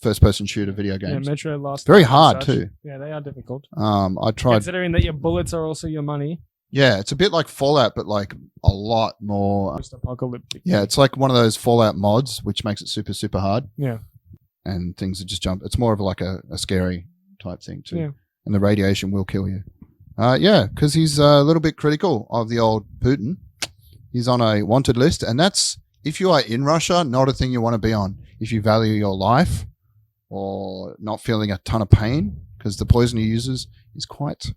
first-person shooter video games. Yeah, Metro Last. Very Light and hard, such. too. Yeah, they are difficult. I tried... Considering that your bullets are also your money. Yeah, it's a bit like Fallout, but a lot more... Post-apocalyptic. Yeah, it's like one of those Fallout mods, which makes it super, super hard. Yeah. And things that just jump. It's more of a scary type thing too. Yeah. And the radiation will kill you. Yeah, because he's a little bit critical of the old Putin. He's on a wanted list, and that's, if you are in Russia, not a thing you want to be on. If you value your life or not feeling a ton of pain, because the poison he uses is quite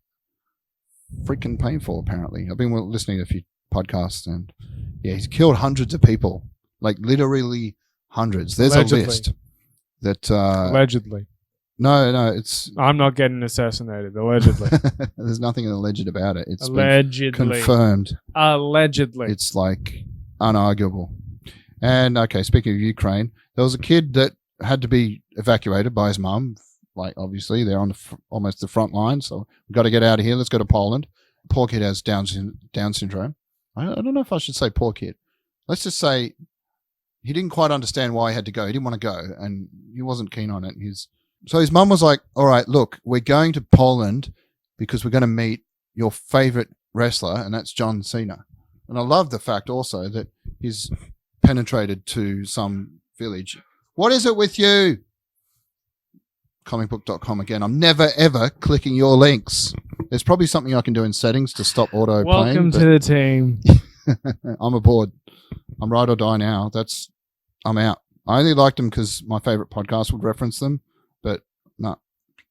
freaking painful, apparently. I've been listening to a few podcasts, and yeah, he's killed hundreds of people. Literally hundreds. There's Allegedly. a list. That Allegedly. no, it's I'm not getting assassinated. Allegedly. there's nothing alleged about it. It's been Allegedly. confirmed. Allegedly. It's unarguable. And okay, speaking of Ukraine, there was a kid that had to be evacuated by his mum. Obviously, they're on almost the front line, so we've got to get out of here. Let's go to Poland. Poor kid has Down syndrome. I don't know if I should say poor kid. Let's just say he didn't quite understand why he had to go. He didn't want to go, and he wasn't keen on it. So his mum was like, all right, look, we're going to Poland because we're going to meet your favorite wrestler, and that's John Cena. And I love the fact also that he's penetrated to some village. What is it with you? Comicbook.com again. I'm never, ever clicking your links. There's probably something I can do in settings to stop auto-playing. Welcome to the team. I'm aboard. I'm ride or die now. I'm out. I only liked them because my favorite podcast would reference them, but no.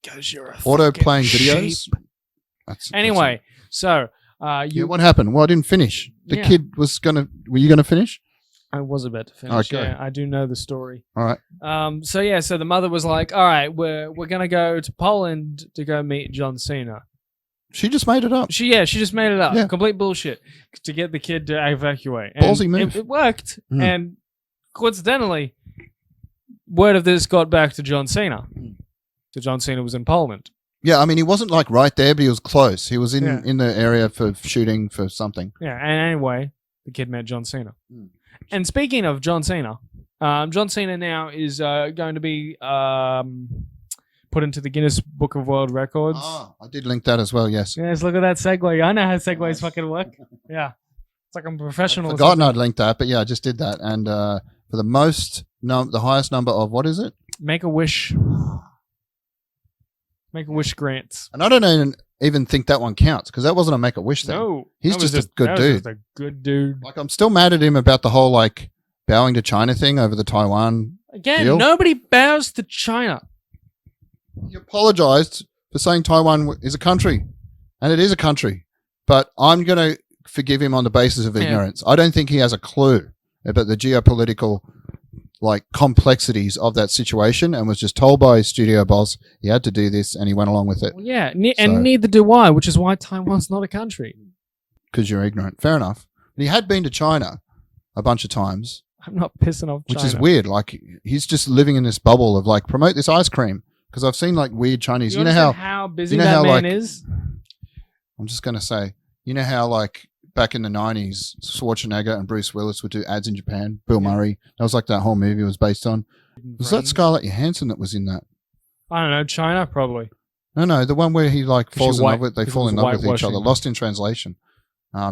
Because you're a Auto-playing fucking videos. sheep. That's Anyway, so yeah, what happened? Well, I didn't finish. The Yeah. kid was were you going to finish? I was about to finish. Okay. Yeah, I do know the story. All right. So the mother was like, "All right, we're gonna go to Poland to go meet John Cena." She just made it up. She just made it up. Yeah. Complete bullshit to get the kid to evacuate. And Ballsy move. It worked, Mm. and coincidentally, word of this got back to John Cena. So John Cena was in Poland. Yeah, I mean, he wasn't like right there, but he was close. He was Yeah. in the area for shooting for something. Yeah, and anyway, the kid met John Cena. Mm. And speaking of John Cena, John Cena now is going to be put into the Guinness Book of World Records. Ah, I did link that as well. Yes. Yes, look at that segue. I know how segues Nice. fucking work. Yeah, it's like I'm a I'd professional. or forgotten something. I'd linked that, but yeah, I just did that. And for the the highest number of what is it? Make a wish. Make a wish grants. And I don't even think that one counts because that wasn't a make a wish thing. No, He's that was just a good that was dude. Just a good dude. Like I'm still mad at him about the whole like bowing to China thing over the Taiwan. Again, deal. nobody bows to China. He apologized for saying Taiwan is a country, and it is a country. But I'm going to forgive him on the basis of Yeah. ignorance. I don't think he has a clue about the geopolitical like complexities of that situation, and was just told by his studio boss he had to do this, and he went along with it Well, yeah, So- and neither do I, which is why Taiwan's not a country. because you're ignorant. Fair enough. But he had been to China a bunch of times, I'm not pissing off China. which is weird. Like he's just living in this bubble of like promote this ice cream because I've seen like weird Chinese. You know understand how busy you know that how, man like- is? I'm just gonna say, you know how like back in the 90s, Schwarzenegger and Bruce Willis would do ads in Japan. Bill Murray. That was like that whole movie was based on. Was that Friends. Scarlett Johansson that was in that? I don't know. China, probably. No, the one where he like 'Cause falls she in love white- with. They because fall it in was love with each whitewashing. other. Lost in Translation.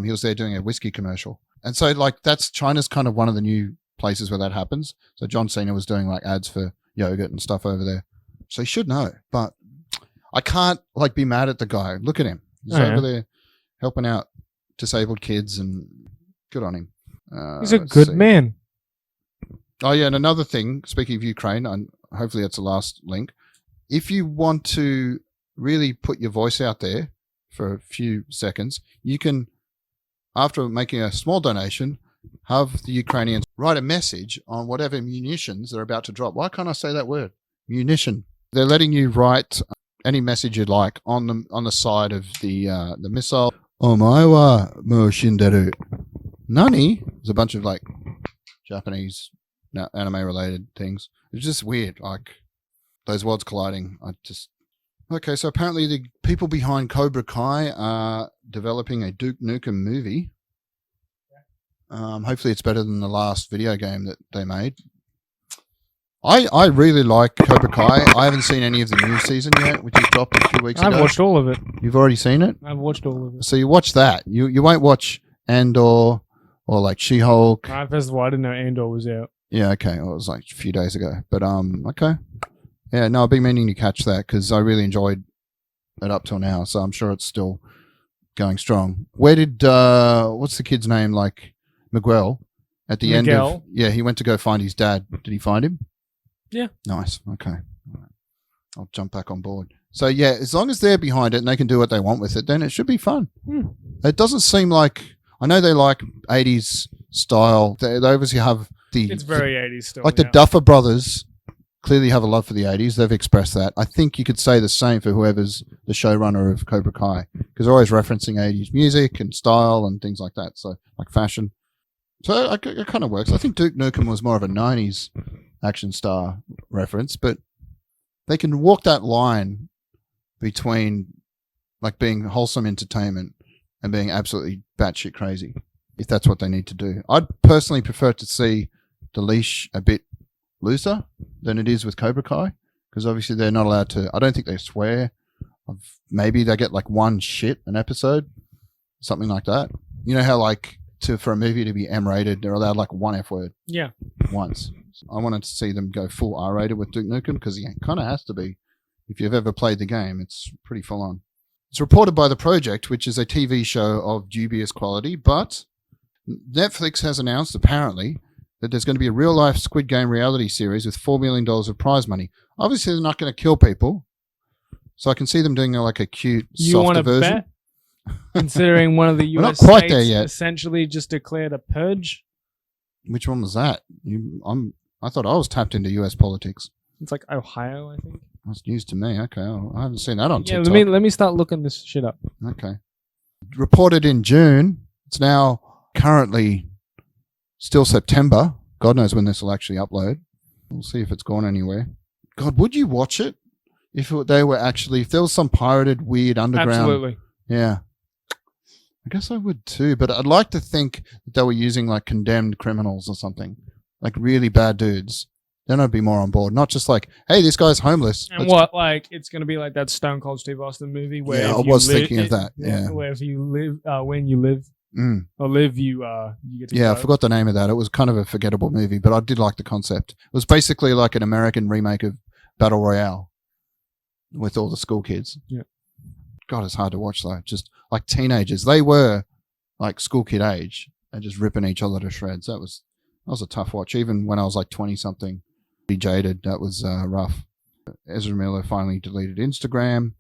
He was there doing a whiskey commercial, and so like that's China's kind of one of the new places where that happens. So John Cena was doing like ads for yogurt and stuff over there, so he should know. But I can't like be mad at the guy. Look at him. He's Oh, yeah. over there helping out disabled kids, and good on him. He's a let's good see. man. Oh yeah, and another thing. Speaking of Ukraine, and hopefully that's the last link. If you want to really put your voice out there for a few seconds, you can, after making a small donation, have the Ukrainians write a message on whatever munitions they're about to drop. Why can't I say that word? Munition. They're letting you write any message you'd like on the side of the missile. Omae mo shinderu. Nani? There's a bunch of like Japanese anime related things. It's just weird, like those worlds colliding. Okay, so apparently the people behind Cobra Kai are developing a Duke Nukem movie. Hopefully it's better than the last video game that they made. I really like Cobra Kai. I haven't seen any of the new season yet, which has dropped a few weeks I've ago. watched all of it. You've already seen it? I've watched all of it. So you watch that. You won't watch Andor or like She-Hulk. First of all, I didn't know Andor was out. Yeah, okay. Well, it was like a few days ago. But okay. Yeah, no, I've been meaning to catch that because I really enjoyed it up till now. So I'm sure it's still going strong. Where did what's the kid's name? Like Miguel at the end of Miguel? yeah, he went to go find his dad. Did he find him? Yeah. Nice. Okay. All right. I'll jump back on board. So yeah, as long as they're behind it and they can do what they want with it, then it should be fun. It doesn't seem like I know they like 80s style. They obviously have It's very 80s still. like the yeah. Duffer Brothers clearly have a love for the 80s. They've expressed that. I think you could say the same for whoever's the showrunner of Cobra Kai because they're always referencing 80s music and style and things like that. So like fashion. So it kind of works. I think Duke Nukem was more of a 90s action star reference, but they can walk that line between like being wholesome entertainment and being absolutely batshit crazy if that's what they need to do. I'd personally prefer to see the leash a bit looser than it is with Cobra Kai because obviously they're not allowed to. I don't think they swear. Maybe they get like one shit an episode, something like that. You know how like for a movie to be M-rated, they're allowed like one F word Yeah. once. I wanted to see them go full R-rated with Duke Nukem because it kind of has to be. If you've ever played the game, it's pretty full on. It's reported by The Project, which is a TV show of dubious quality, but Netflix has announced apparently that there's going to be a real-life Squid Game reality series with $4 million of prize money. Obviously, they're not going to kill people, so I can see them doing like a cute, You softer want to version. bet? Considering one of the We're not US quite states there yet. essentially just declared a purge. Which one was that? I thought I was tapped into US politics. It's like Ohio, I think. That's news to me. Okay, I haven't seen that on Yeah, TikTok. let me start looking this shit up. Okay. Reported in June. It's now currently still September. God knows when this will actually upload. We'll see if it's gone anywhere. God, would you watch it? they were actually, if there was some pirated weird underground. Absolutely. Yeah. I guess I would too, but I'd like to think that they were using like condemned criminals or something, like really bad dudes. Then I'd be more on board. Not just like, hey, this guy's homeless. And what, like, it's going to be like that Stone Cold Steve Austin movie where Yeah, if I you was live- thinking of that. Yeah. where if you live, when you live or live, you get to Yeah, I go. forgot the name of that. It was kind of a forgettable movie, but I did like the concept. It was basically like an American remake of Battle Royale with all the school kids. Yeah. God, it's hard to watch though. Just like teenagers. They were like school kid age and just ripping each other to shreds. That was a tough watch. Even when I was like 20 something, jaded, that was rough. Ezra Miller finally deleted Instagram.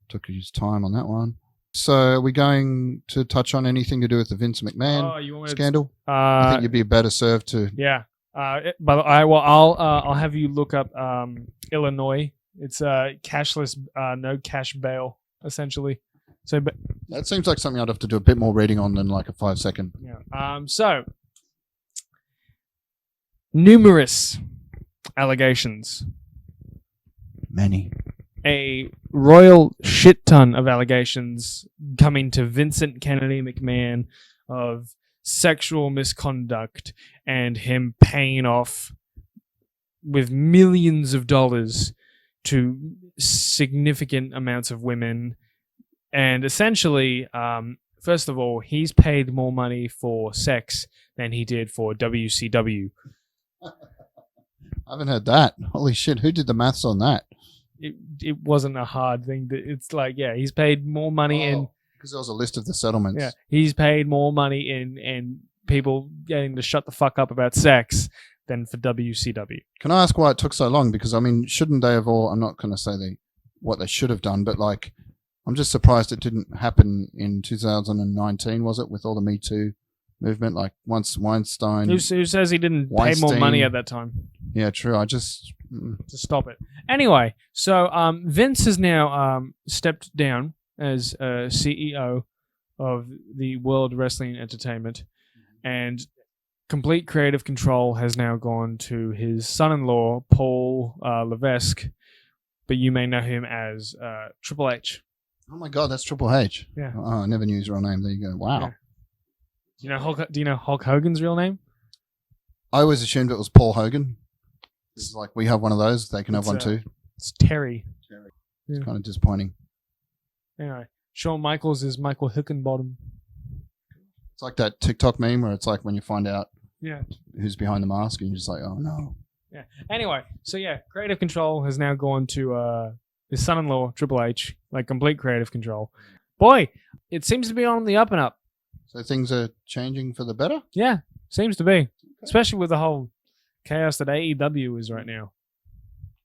Took his time on that one. So are we going to touch on anything to do with the Vince McMahon scandal? I think you'd be better served to. Yeah. But I'll have you look up Illinois. It's cashless, no cash bail, essentially. So, but That seems like something I'd have to do a bit more reading on than like a 5-second. yeah. So numerous allegations. Many. A royal shit ton of allegations coming to Vincent Kennedy McMahon of sexual misconduct and him paying off with millions of dollars to significant amounts of women. And essentially, first of all, he's paid more money for sex than he did for WCW. I haven't heard that. Holy shit, who did the maths on that? It wasn't a hard thing. It's like, yeah, he's paid more money in... Because there was a list of the settlements. Yeah, he's paid more money in people getting to shut the fuck up about sex than for WCW. Can I ask why it took so long? Because, I mean, shouldn't they have all... I'm not going to say what they should have done, but, like, I'm just surprised it didn't happen in 2019, was it, with all the Me Too movement? Like, once Weinstein... Who says he didn't pay more money at that time? Yeah, true. I just... To stop it. Anyway, so Vince has now stepped down as CEO of the World Wrestling Entertainment, and complete creative control has now gone to his son-in-law, Paul Levesque, but you may know him as Triple H. Oh my God, that's Triple H. Yeah. Oh, I never knew his real name. There you go. Wow. Yeah. Do you know Hulk Hogan's real name? I always assumed it was Paul Hogan. It's like we have one of those. They can have one too. It's Terry. It's kind of disappointing. Anyway, Shawn Michaels is Michael Hickenbottom. It's like that TikTok meme where it's like when you find out Yeah. who's behind the mask and you're just like, oh no. Yeah. Anyway, so yeah, creative control has now gone to his son-in-law, Triple H, like complete creative control. Boy, it seems to be on the up and up. So things are changing for the better? Yeah, seems to be. Especially with the whole chaos that AEW is right now.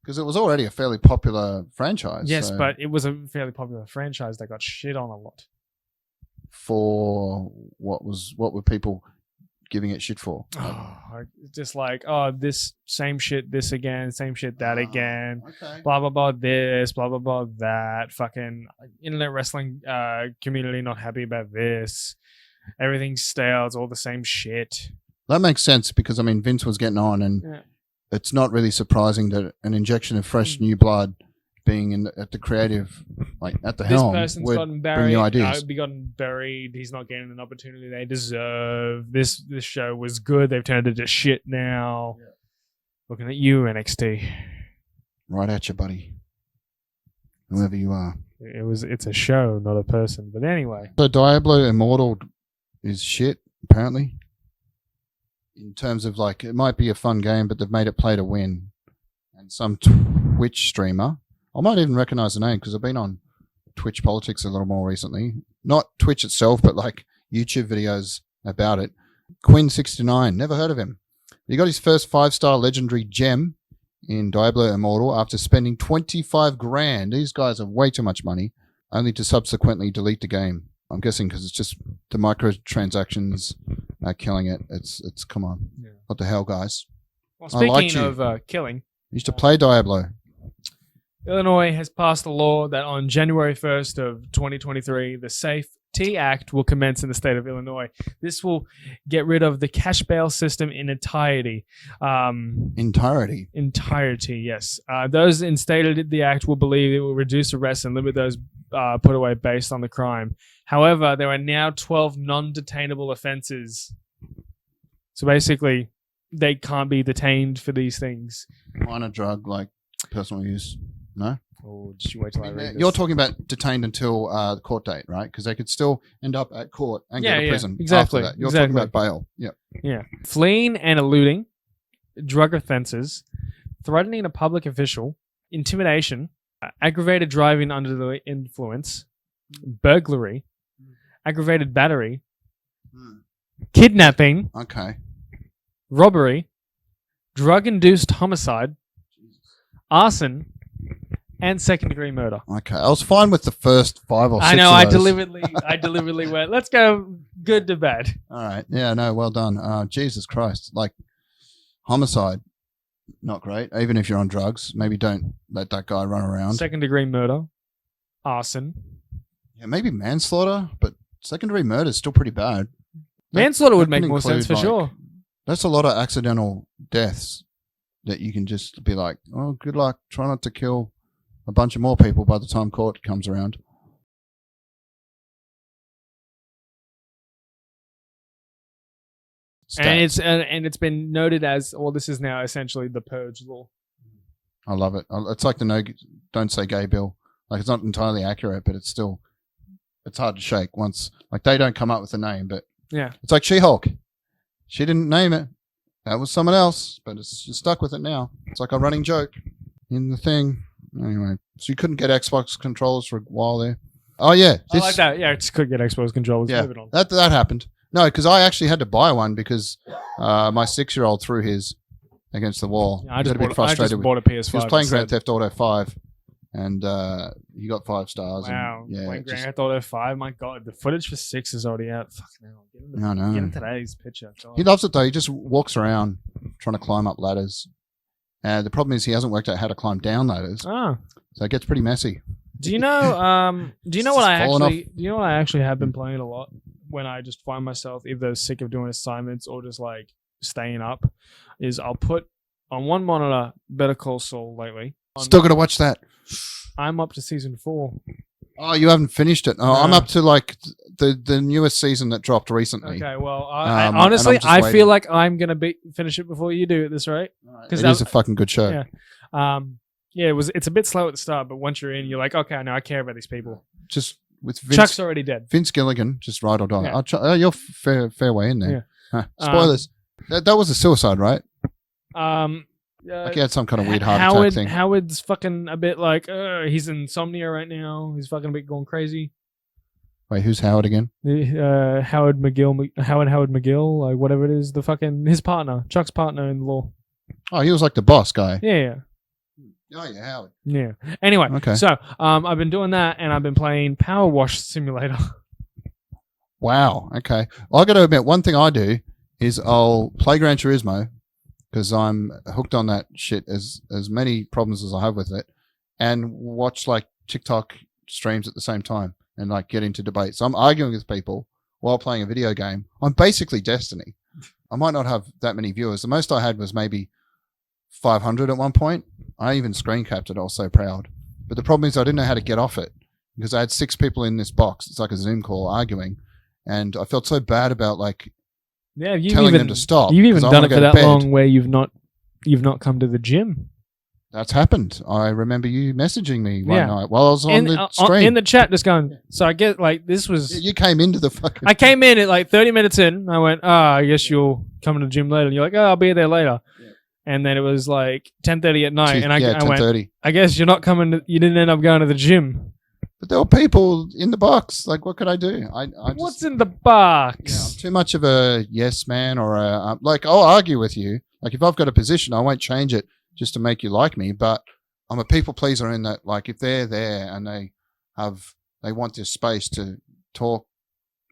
Because it was already a fairly popular franchise. Yes, so but it was a fairly popular franchise that got shit on a lot. For what were people giving it shit for? Just like, this same shit, this again, same shit, that again, Okay. blah, blah, blah, this, blah, blah, blah, that. Fucking internet wrestling community not happy about this. Everything's stale. It's all the same shit. That makes sense because, I mean, Vince was getting on and it's not really surprising that an injection of fresh new blood being at the creative, like at the helm, this person's would gotten bring buried. new ideas. Be gotten buried. He's not getting an opportunity they deserve. This show was good. They've turned it to shit now. Yeah. Looking at you, NXT. Right at you, buddy. Whoever you are. It's a show, not a person. But anyway. So Diablo Immortal is shit, apparently. In terms of like, it might be a fun game, but they've made it play to win. And some Twitch streamer, I might even recognize the name because I've been on Twitch politics a little more recently. Not Twitch itself, but like YouTube videos about it. Quinn69, never heard of him. He got his first 5-star legendary gem in Diablo Immortal after spending 25 grand. These guys have way too much money, only to subsequently delete the game. I'm guessing because it's just the microtransactions are killing it. It's come on. Yeah. What the hell, guys? Well, speaking of killing. I used to play Diablo. Illinois has passed a law that on January 1st of 2023, the safe Act will commence in the state of Illinois. This will get rid of the cash bail system in entirety. Entirety, yes. Those instated the act will believe it will reduce arrests and limit those put away based on the crime. However, there are now 12 non-detainable offenses. So basically, they can't be detained for these things. Minor drug, like personal use. No? Or just you wait till I read this. You're talking about detained until the court date, right? Because they could still end up at court and go to prison exactly, after that. You're exactly. talking about bail. Yeah. Yeah. Fleeing and eluding, drug offenses, threatening a public official, intimidation, aggravated driving under the influence, burglary, aggravated battery, kidnapping, Okay. robbery, drug-induced homicide, arson, and second-degree murder. Okay. I was fine with the first 5 or 6 I know. of I those. deliberately went. Let's go good to bad. All right. Yeah, no, well done. Jesus Christ. Like, homicide, not great. Even if you're on drugs, maybe don't let that guy run around. Second-degree murder, arson. Yeah, maybe manslaughter, but secondary murder is still pretty bad. Manslaughter would that make can more sense for include, sure. That's a lot of accidental deaths that you can just be like, oh, good luck. Try not to kill a bunch of more people by the time court comes around. Stats. And it's been noted as, well, this is now essentially the purge law. I love it. It's like the don't say gay bill. Like, it's not entirely accurate, but it's hard to shake once. Like, they don't come up with a name, but yeah, it's like She-Hulk. She didn't name it. That was someone else, but it's just stuck with it now. It's like a running joke in the thing. Anyway, so you couldn't get Xbox controllers for a while there. Oh yeah, I like that. Yeah, I just couldn't get Xbox controllers. Yeah, moving on. that happened. No, because I actually had to buy one because my 6-year-old threw his against the wall. Yeah, I He just got a bit frustrated. bought a PS5. He was playing instead. Grand Theft Auto 5, and he got 5 stars. Wow, And, yeah, playing just- Grand Theft Auto 5. My God, the footage for 6 is already out. Fucking hell. I know. Get in today's picture. God. He loves it though. He just walks around trying to climb up ladders. The problem is he hasn't worked out how to climb down ladders, Ah. so it gets pretty messy. Do you know? Do you know what Just I falling actually? Do you know what I actually have been playing a lot when I just find myself either sick of doing assignments or just like staying up? Is I'll put on one monitor Better Call Saul lately. Still got to watch that. I'm up to season 4. Oh, you haven't finished it. Oh, I'm up to like the newest season that dropped recently. Okay, well, and honestly, I'm just I feel waiting. like I'm gonna finish it before you do at this rate. It is a fucking good show. Yeah. Yeah, it's a bit slow at the start, but once you're in, you're like, okay, now I care about these people. Just with Vince, Chuck's already dead. Vince Gilligan, just ride or die. Yeah. You're fair way in there. Huh. Spoilers. That was a suicide, right? Like he had some kind of weird heart attack thing. Howard's fucking a bit like, he's insomnia right now. He's fucking a bit going crazy. Wait, who's Howard again? Howard McGill, like whatever it is, his partner, Chuck's partner in law. Oh, he was like the boss guy. Yeah. Oh yeah, Howard. Yeah. Anyway, Okay. so I've been doing that, and I've been playing Power Wash Simulator. Wow. Okay. Well, I got to admit, one thing I do is I'll play Gran Turismo because I'm hooked on that shit. As many problems as I have with it, and watch like TikTok streams at the same time and like get into debates. So I'm arguing with people while playing a video game. I'm basically Destiny. I might not have that many viewers. The most I had was maybe 500 at one point. I even screen capped it. I was so proud. But the problem is I didn't know how to get off it because I had 6 people in this box. It's like a Zoom call arguing. And I felt so bad about like telling them to stop. You've even 'cause I done wanna it for go to that bed. long where you've not come to the gym. That's happened. I remember you messaging me one night while I was on the in stream. the chat, just going. So I get like this was. You came into the fucking. I came in at like 30 minutes in. I went, I guess you'll come to the gym later. And you're like, oh, I'll be there later. Yeah. And then it was like 10:30 at night, and I went, 10:30. I guess you're not coming. You didn't end up going to the gym. But there were people in the box. Like, what could I do? What's in the box? Yeah, I'm too much of a yes man or like I'll argue with you. Like if I've got a position, I won't change it just to make you like me. But I'm a people pleaser in that, like if they're there and they want this space to talk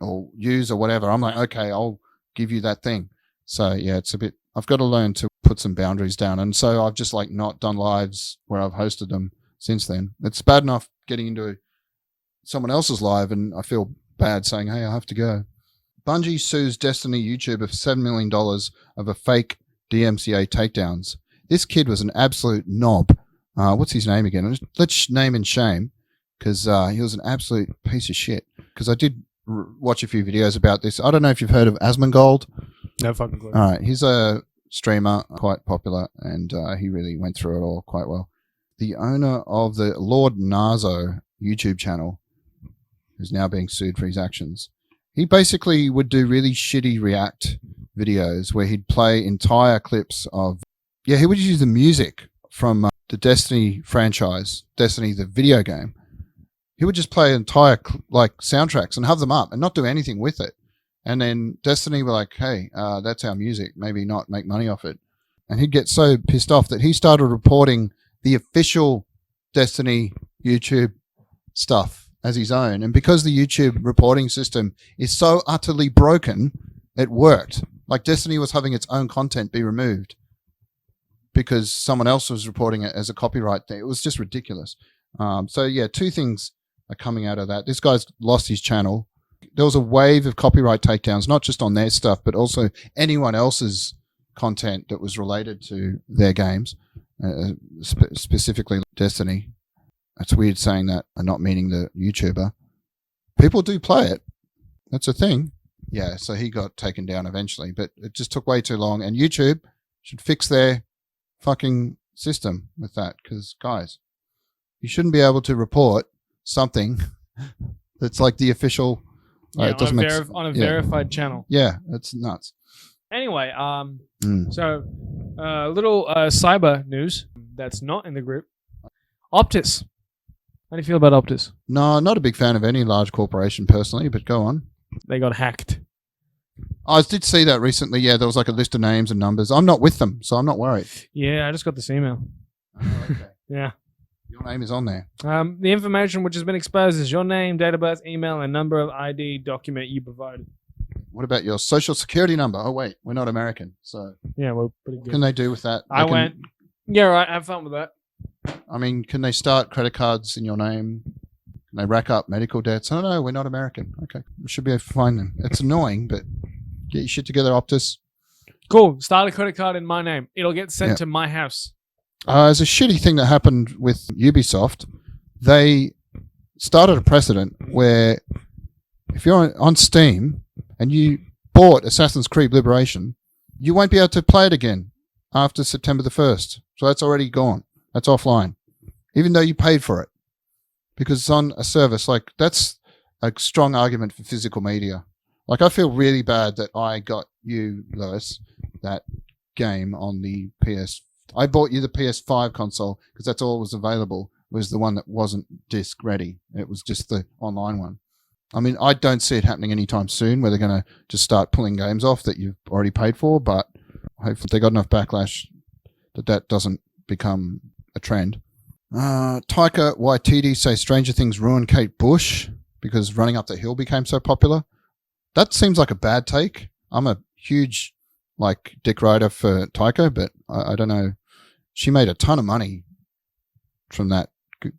or use or whatever, I'm like, okay, I'll give you that thing. So yeah, it's a bit. I've got to learn to put some boundaries down, and so I've just like not done lives where I've hosted them since then. It's bad enough getting into someone else's live and I feel bad, saying, "Hey, I have to go." Bungie sues Destiny YouTuber for $7 million over fake DMCA takedowns. This kid was an absolute knob. What's his name again? Let's name and shame, because he was an absolute piece of shit. Because I did watch a few videos about this. I don't know if you've heard of Asmongold. No fucking clue. All right, he's a streamer, quite popular, and he really went through it all quite well. The owner of the Lord Narzo YouTube channel, who's now being sued for his actions, he basically would do really shitty React videos where he'd play entire clips of... Yeah, he would use the music from the Destiny franchise, Destiny the video game. He would just play entire soundtracks and have them up and not do anything with it. And then Destiny were like, "Hey, that's our music. Maybe not make money off it." And he'd get so pissed off that he started reporting the official Destiny YouTube stuff as his own. And because the YouTube reporting system is so utterly broken, it worked. Like Destiny was having its own content be removed because someone else was reporting it as a copyright thing. It was just ridiculous. So yeah, two things are coming out of that. This guy's lost his channel. There was a wave of copyright takedowns, not just on their stuff, but also anyone else's content that was related to their games, specifically Destiny. It's weird saying that and not meaning the YouTuber. People do play it. That's a thing. Yeah, so he got taken down eventually, but it just took way too long. And YouTube should fix their fucking system with that, because, guys, you shouldn't be able to report something that's like the official... Yeah, it doesn't on a verified channel. Yeah, it's nuts. Anyway, so little cyber news that's not in the group. Optus. How do you feel about Optus? No, not a big fan of any large corporation personally, but go on. They got hacked. I did see that recently. Yeah, there was like a list of names and numbers. I'm not with them, so I'm not worried. Yeah, I just got this email. Oh, okay. Yeah. Your name is on there. The information which has been exposed is your name, date of birth, email, and number of ID document you provided. What about your social security number? Oh, wait, we're not American, so... Yeah, we're pretty good. What can they do with that? Yeah, right, have fun with that. I mean, can they start credit cards in your name? Can they rack up medical debts? I don't know, we're not American. Okay, we should be able to find them. It's annoying, but get your shit together, Optus. Cool, start a credit card in my name. It'll get sent to my house. There's a shitty thing that happened with Ubisoft. They started a precedent where if you're on Steam and you bought Assassin's Creed Liberation, you won't be able to play it again after September the 1st. So that's already gone. That's offline. Even though you paid for it. Because it's on a service. Like, that's a strong argument for physical media. Like, I feel really bad that I got you, Lewis, that game on the PS. I bought you the PS5 console because that's all was available, was the one that wasn't disc ready. It was just the online one. I mean, I don't see it happening anytime soon where they're going to just start pulling games off that you've already paid for, but hopefully they got enough backlash that doesn't become a trend. Taika Waititi says Stranger Things ruined Kate Bush because Running Up the Hill became so popular. That seems like a bad take. I'm a huge Dick Rider for Taika, but I don't know. She made a ton of money from that,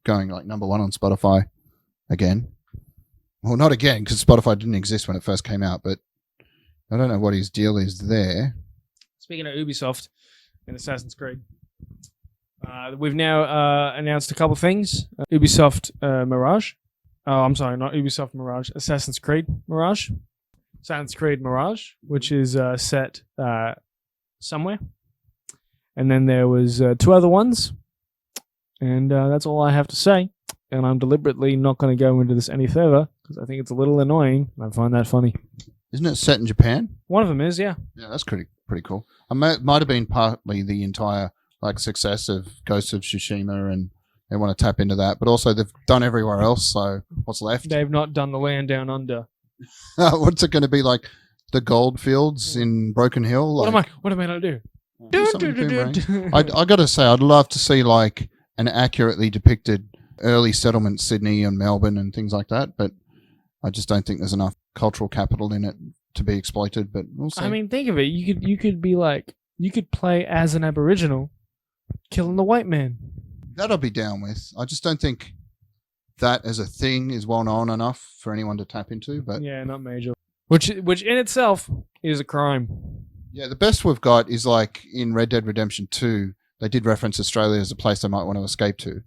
going number one on Spotify again. Well, not again, because Spotify didn't exist when it first came out, but I don't know what his deal is there. Speaking of Ubisoft and Assassin's Creed, we've now announced a couple things. Ubisoft Mirage. Oh, I'm sorry, not Ubisoft Mirage. Assassin's Creed Mirage. Assassin's Creed Mirage, which is set somewhere. And then there was two other ones. And that's all I have to say. And I'm deliberately not going to go into this any further because I think it's a little annoying. And I find that funny. Isn't it set in Japan? One of them is, yeah. Yeah, that's pretty cool. It might have been partly the entire success of Ghost of Tsushima, and they want to tap into that. But also they've done everywhere else, so what's left? They've not done the land down under. What's it going to be like? The gold fields in Broken Hill? What am I going to do? I got to say, I'd love to see an accurately depicted early settlement Sydney and Melbourne and things like that, but I just don't think there's enough cultural capital in it to be exploited. But we'll see. I mean, think of it. You could be you could play as an Aboriginal killing the white man. That I'll be down with. I just don't think that as a thing is well known enough for anyone to tap into. But Yeah, not major. Which in itself is a crime. yeah, the best we've got is like in Red Dead Redemption 2, they did reference Australia as a place they might want to escape to.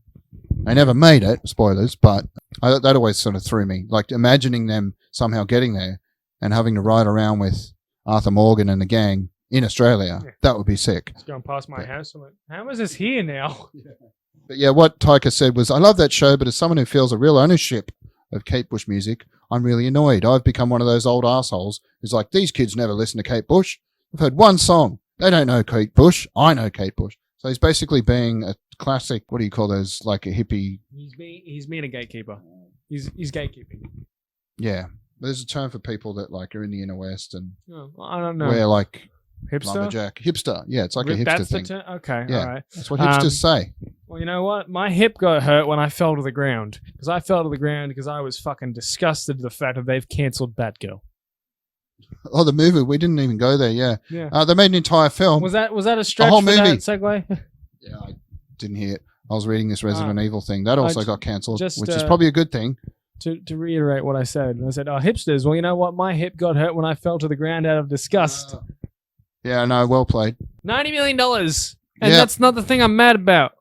They never made it, spoilers, but that always sort of threw me. Like imagining them somehow getting there and having to ride around with Arthur Morgan and the gang in Australia. Yeah. That would be sick. It's going past my house. I'm like, how is this here now? But yeah, what Tyker said was, I love that show, but as someone who feels a real ownership of Kate Bush music, I'm really annoyed. I've become one of those old assholes who's like, these kids never listen to Kate Bush. I've heard one song. They don't know Kate Bush. I know Kate Bush. So he's basically being a classic, what do you call those, like a hippie? He's being a gatekeeper. He's gatekeeping. Yeah. There's a term for people that like are in the inner west and I don't know. wear like Hipster? lumberjack. Hipster. Yeah, it's like a hipster That's thing. the term? Okay, Yeah. all right. That's what hipsters say. Well, you know what? My hip got hurt when I fell to the ground. Because I fell to the ground because I was fucking disgusted at the fact that they've cancelled Batgirl. Oh, the movie. We didn't even go there. Yeah. Yeah. They made an entire film. Was that a stretch whole for movie. that segue? Yeah, I didn't hear it. I was reading this Resident Evil thing. That also got cancelled, just, which is probably a good thing. To reiterate what I said, hipsters. Well, you know what? My hip got hurt when I fell to the ground out of disgust. Yeah, no, well played. $90 million. And Yeah. that's not the thing I'm mad about.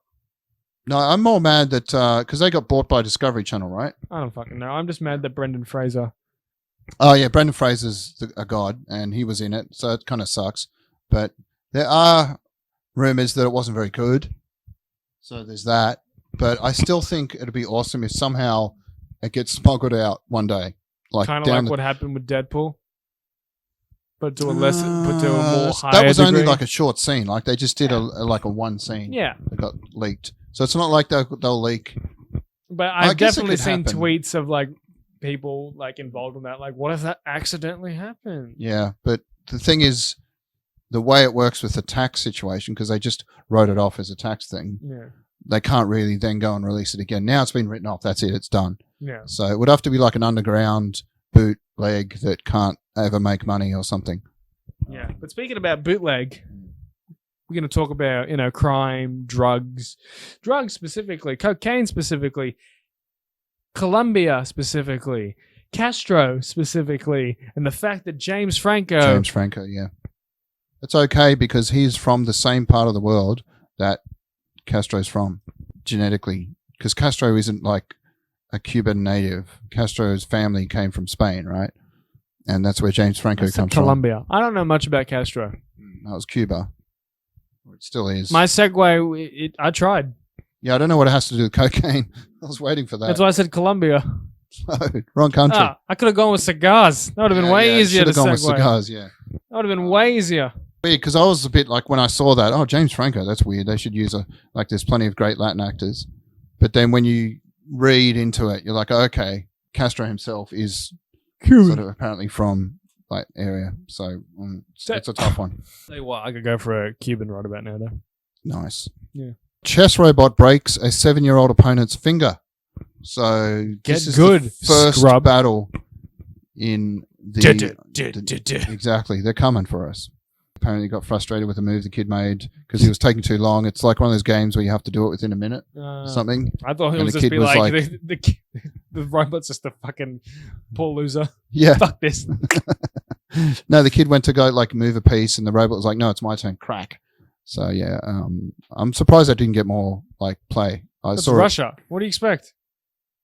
No, I'm more mad that because they got bought by Discovery Channel, right? I don't fucking know. I'm just mad that Brendan Fraser. Oh yeah, Brendan Fraser's a god, and he was in it, so it kind of sucks. But there are rumors that it wasn't very good, so there's that. But I still think it'd be awesome if somehow it gets smuggled out one day, like Kind of down like the- what happened with Deadpool. But to a more higher that was only degree. like a short scene. Like they just did a one scene. Yeah. That got leaked. So it's not like they'll leak. But I I've guess it definitely could seen happen. tweets of like people like involved in that. Like, what if that accidentally happened? Yeah, but the thing is, the way it works with the tax situation, because they just wrote it off as a tax thing, Yeah. they can't really then go and release it again. Now it's been written off. That's it. It's done. Yeah. So it would have to be like an underground bootleg that can't ever make money or something. Yeah. But speaking about bootleg, we're going to talk about, crime, drugs specifically, cocaine specifically, Colombia specifically, Castro specifically, and the fact that James Franco, Yeah. It's okay because he's from the same part of the world that Castro's from genetically. Because Castro isn't like a Cuban native. Castro's family came from Spain, right? And that's where James Franco That's comes Colombia. I don't know much about Castro. from. That was Cuba. It still is. My segue, I tried. Yeah, I don't know what it has to do with cocaine. I was waiting for that. That's why I said Colombia. Wrong country. I could have gone with cigars. That would have been way easier to Should have gone with segue. cigars, yeah. That would have been way easier. Weird, because I was a bit like, when I saw that, oh, James Franco, that's weird. They should use there's plenty of great Latin actors. But then when you read into it, you're like, okay, Castro himself is sort of apparently from that area. So it's a tough one. Tell you what, I could go for a Cuban right about now, though. Nice. Yeah. Chess robot breaks a 7-year-old opponent's finger. So this is good, the first scrub. battle in exactly. They're coming for us. Apparently got frustrated with the move the kid made because he was taking too long. It's like one of those games where you have to do it within a minute or something. I thought it And was the just kid be was like, like- the robot's just a fucking poor loser. Yeah. Fuck this. No, the kid went to go like move a piece and the robot was like, no, it's my turn. Crack. So yeah, I'm surprised I didn't get more like play. I It's saw it. Russia. What do you expect?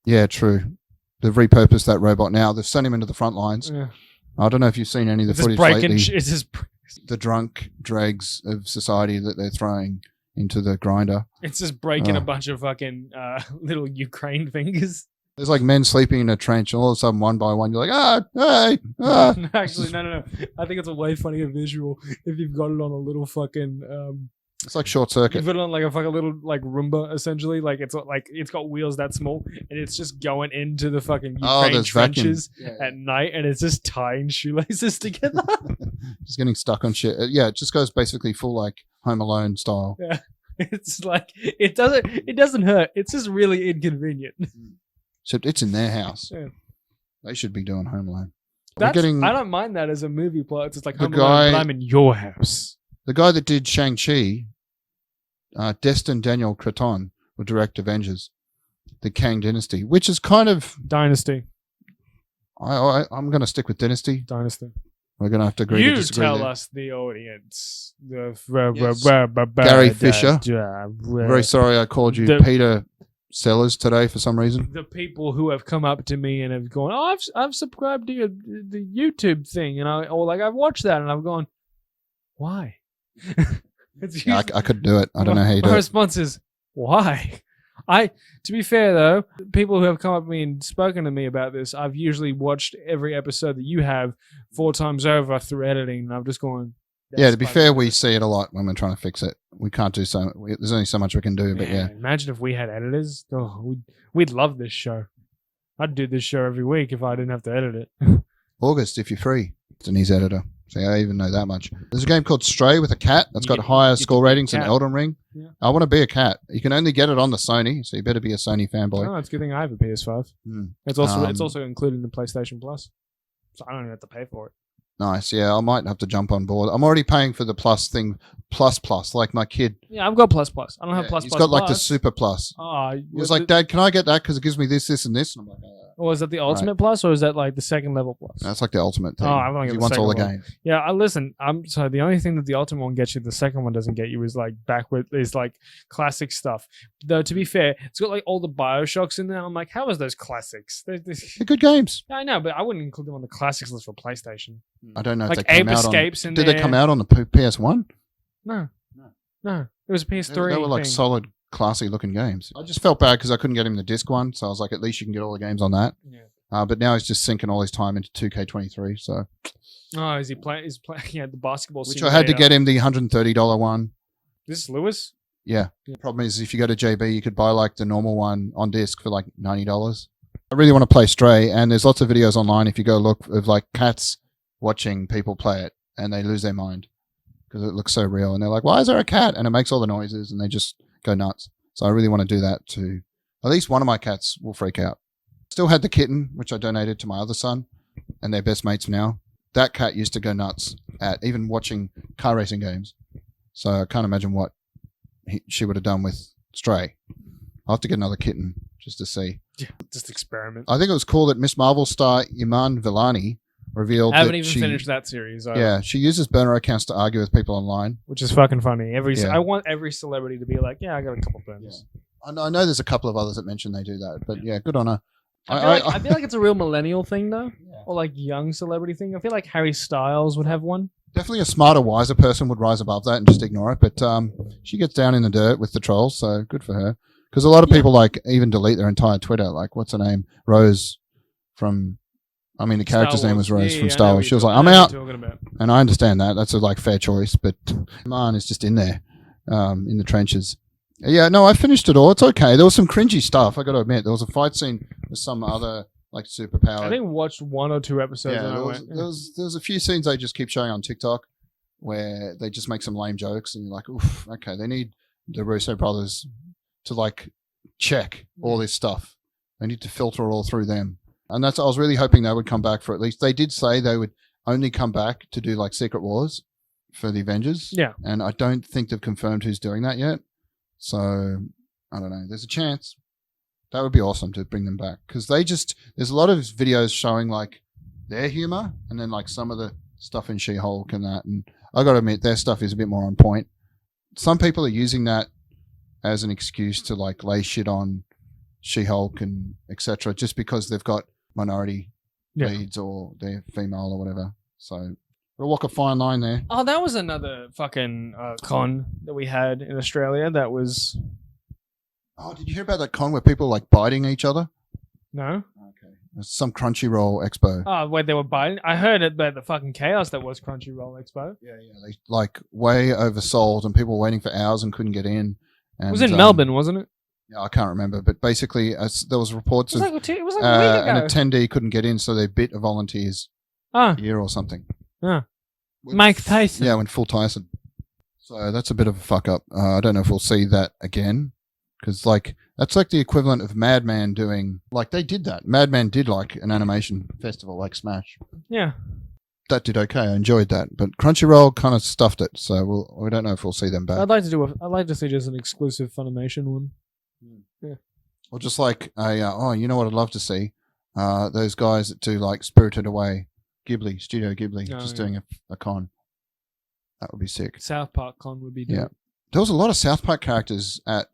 Yeah, true. They've repurposed that robot now. They've sent him into the front lines. Yeah. I don't know if you've seen any of the It's just footage breaking. lately. It's just. The drunk dregs of society that they're throwing into the grinder. It's just breaking Oh. a bunch of fucking little Ukraine fingers. There's like men sleeping in a trench, and all of a sudden, one by one, you're like, hey, Actually, no. I think it's a way funnier visual if you've got it on a little fucking. It's like short You circuit. put it on like a fucking little like Roomba essentially, like it's got wheels that small, and it's just going into the fucking Ukraine there's vacuum. trenches Yeah. at night, and it's just tying shoelaces together. Just getting stuck on shit. Yeah, it just goes basically full like Home Alone style. It's like it doesn't hurt. It's just really inconvenient. Except it's in their house. Yeah. They should be doing Home Alone. I We're getting don't mind that as a movie plot. It's just like The Home Alone, guy- but I'm in your house. the guy that did Shang-Chi, Destin Daniel Cretton, will direct Avengers. the Kang Dynasty, which is kind of Dynasty. I'm going to stick with Dynasty. Dynasty. We're going to have to agree to You disagree tell there. us, the audience. Gary Fisher. Very Very sorry I called you Peter Sellers today for some reason. The people who have come up to me and have gone, oh, I've subscribed to the YouTube thing, and I've watched that, and I've gone, why? Yeah, I couldn't do it. I don't know how you do My it. response is, why? To be fair though, people who have come up to me and spoken to me about this, I've usually watched every episode that you have 4 times over through editing, and I've just gone. Yeah, to be fair, we see it a lot when we're trying to fix it. We can't do so. There's only so much we can do, but yeah. Imagine if we had editors. Oh, we'd love this show. I'd do this show every week if I didn't have to edit it. August, if you're free, it's an easy editor. So I even know that much. There's a game called Stray with a cat that's got higher score ratings than Elden Ring. Yeah. I want to be a cat. You can only get it on the Sony, so you better be a Sony fanboy. Oh, it's a good thing I have a PS5. It's also included in the PlayStation Plus, so I don't even have to pay for it. Nice. Yeah, I might have to jump on board. I'm already paying for the Plus thing, plus, like my kid. Yeah, I've got Plus. I don't have Plus. He's got like the Super Plus. Oh, he was like, Dad, can I get that? Because it gives me this, and this. And I'm like, or is that the Ultimate Plus, or is that like the second level Plus? That's like the Ultimate thing. Oh, I've only got he the wants all the second games. Yeah, listen. So the only thing that the Ultimate one gets you, the second one doesn't get you, is like like classic stuff. Though to be fair, it's got like all the Bioshocks in there. I'm like, how is those classics? They're good games. Yeah, I know, but I wouldn't include them on the classics list for PlayStation. I don't know if like they came Ape out Escapes on. in Did there. they come out on the PS1? No. It was a PS3. They were like solid, classy looking games. I just felt bad because I couldn't get him the disc one, so I was like, at least you can get all the games on that. Yeah. But now he's just sinking all his time into 2K23. So. Oh, is he playing? He's playing. Yeah, the basketball. Which I had to get him the $130 one. This is Lewis. Yeah. The problem is, if you go to JB, you could buy like the normal one on disc for like $90. I really want to play Stray, and there's lots of videos online if you go look of like cats watching people play it, and they lose their mind because it looks so real, and they're like, "Why is there a cat?" And it makes all the noises, and they just go nuts. So I really want to do that too. At least one of my cats will freak out. Still had the kitten, which I donated to my other son, and they're best mates now. That cat used to go nuts at even watching car racing games. So I can't imagine what she would have done with Stray. I'll have to get another kitten just to see. Yeah, just experiment. I think it was cool that Miss Marvel star Iman Vellani revealed I haven't that even finished that series. Yeah, she uses burner accounts to argue with people online. Which is fucking funny. Yeah. I want every celebrity to be like, yeah, I got a couple burners. Yeah. I know there's a couple of others that mention they do that, but yeah, good on her. I feel like it's a real millennial thing, though. Yeah. Or like young celebrity thing. I feel like Harry Styles would have one. Definitely a smarter, wiser person would rise above that and just ignore it. But she gets down in the dirt with the trolls, so good for her. Because a lot of people like even delete their entire Twitter. Like, what's her name? Rose from... I mean, the character's name was Rose from Star Wars. She was like, I'm out. And I understand that. That's a like fair choice. But man is just in there, in the trenches. Yeah, no, I finished it all. It's okay. There was some cringy stuff, I got to admit. There was a fight scene with some other like superpower. I think we watched 1 or 2 episodes. Yeah, there was a few scenes they just keep showing on TikTok where they just make some lame jokes. And you're like, oof, okay, they need the Russo brothers to like check all this stuff. They need to filter all through them. And I was really hoping they would come back for at least. They did say they would only come back to do like Secret Wars for the Avengers. Yeah. And I don't think they've confirmed who's doing that yet. So I don't know. There's a chance. That would be awesome to bring them back because there's a lot of videos showing like their humor and then like some of the stuff in She-Hulk and that. And I got to admit, their stuff is a bit more on point. Some people are using that as an excuse to like lay shit on She-Hulk and etc. just because they've got minority leads or they're female or whatever. So we'll walk a fine line there. Oh, that was another fucking con that we had in Australia. That was. Oh, did you hear about that con where people like biting each other? No. Okay. It's some Crunchyroll expo. Oh, where they were biting. I heard about the fucking chaos that was Crunchyroll Expo. Yeah. They like way oversold and people were waiting for hours and couldn't get in. And, it was in Melbourne, wasn't it? Yeah, I can't remember, but basically, there was reports of it was like a week ago. An attendee couldn't get in, so they bit a volunteer's ear or something. Mike Tyson. Yeah, went full Tyson. So that's a bit of a fuck up. I don't know if we'll see that again, because like that's like the equivalent of Madman doing like they did that. Madman did like an animation festival like Smash. Yeah. That did okay. I enjoyed that, but Crunchyroll kind of stuffed it, so we don't know if we'll see them back. I'd like to see just an exclusive Funimation one. Yeah. Or just like you know what I'd love to see? Those guys that do like Spirited Away, Studio Ghibli, Oh, just yeah. doing a con. That would be sick. South Park Con would be dope. Yeah. There was a lot of South Park characters at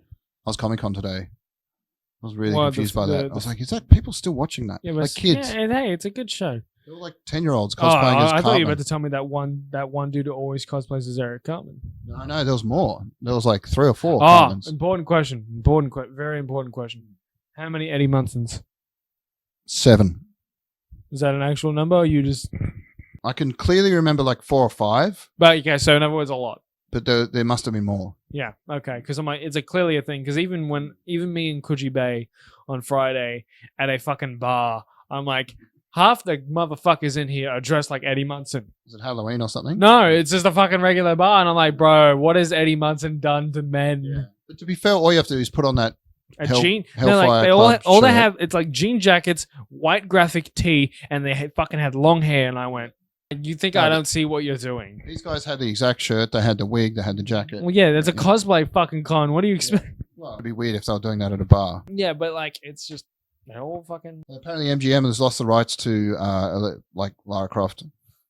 Oz Comic Con today. I was really Well, confused by that. the- I was like, is that people still watching that? Yeah, but Like kids. Yeah, and hey, it's a good show. They were like 10-year-olds Oh, cosplaying as I thought you were Cartman. about to tell me that one dude who always cosplays as Eric Cartman. No, there was more. There was like 3 or 4 Oh, Cartmans. important question. Very important question. How many Eddie Munsons? 7. Is that an actual number? Or you just? I can clearly remember like 4 or 5, But okay, so in other words, a lot. but there must have been more. Yeah, okay. Because I'm like, it's clearly a thing. Because even me and Coogee Bay on Friday at a fucking bar, I'm like, half the motherfuckers in here are dressed like Eddie Munson. Is it Halloween or something? No, it's just a fucking regular bar, and I'm like, bro, what has Eddie Munson done to men? Yeah. But to be fair, all you have to do is put on that A Hell- jean. No, Hellfire like they Club all they shirt. have. It's like jean jackets, white graphic tee, and they fucking had long hair. And I went, you think I No, don't see what you're doing? These guys had the exact shirt. They had the wig. They had the jacket. Well, yeah, that's a Yeah. cosplay fucking con. What do you expect? Well, it'd be weird if they were doing that at a bar. Yeah, but like, it's just they're all fucking. Apparently, MGM has lost the rights to like Lara Croft,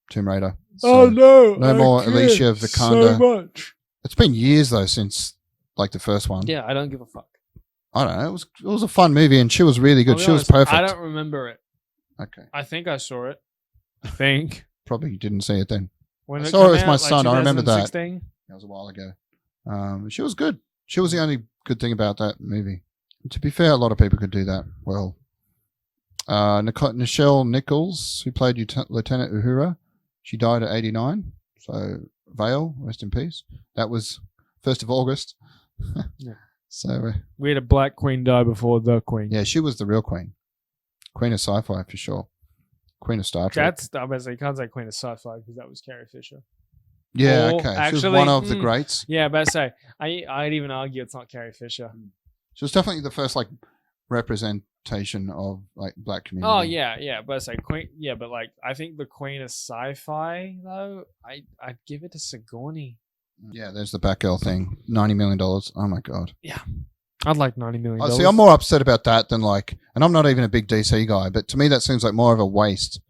Tomb Raider. Oh So no! no more Alicia Vikander. So much. It's been years though since like the first one. Yeah, I don't give a fuck. I don't know. It was a fun movie, and she was really good. I'll be She was honest, perfect. I don't remember it. Okay, I think I saw it. I think probably didn't see it then. when I it saw it came with my out, son, I remember that. 2016. That was a while ago. She was good. She was the only good thing about that movie. And to be fair, a lot of people could do that well. Nichelle Nichols, who played Lieutenant Uhura, she died at 89. So Vale, rest in peace. That was 1st of August. Yeah. So We had a black queen die before the queen. yeah, she was the real queen. Queen of sci-fi for sure. Queen of Star Trek. That's obviously you can't say queen of sci-fi because that was Carrie Fisher. yeah, or okay. She was actually, one of the greats. Yeah, but I say I'd even argue it's not Carrie Fisher. She was definitely the first like representation of like black community. Oh yeah, but I say queen. Yeah, but like I think the queen of sci-fi though, I'd give it to Sigourney. Yeah, there's the Batgirl thing. $90 million. Oh my god. I'd like $90 million. Oh, see, I'm more upset about that than like, and I'm not even a big DC guy, but to me that seems like more of a waste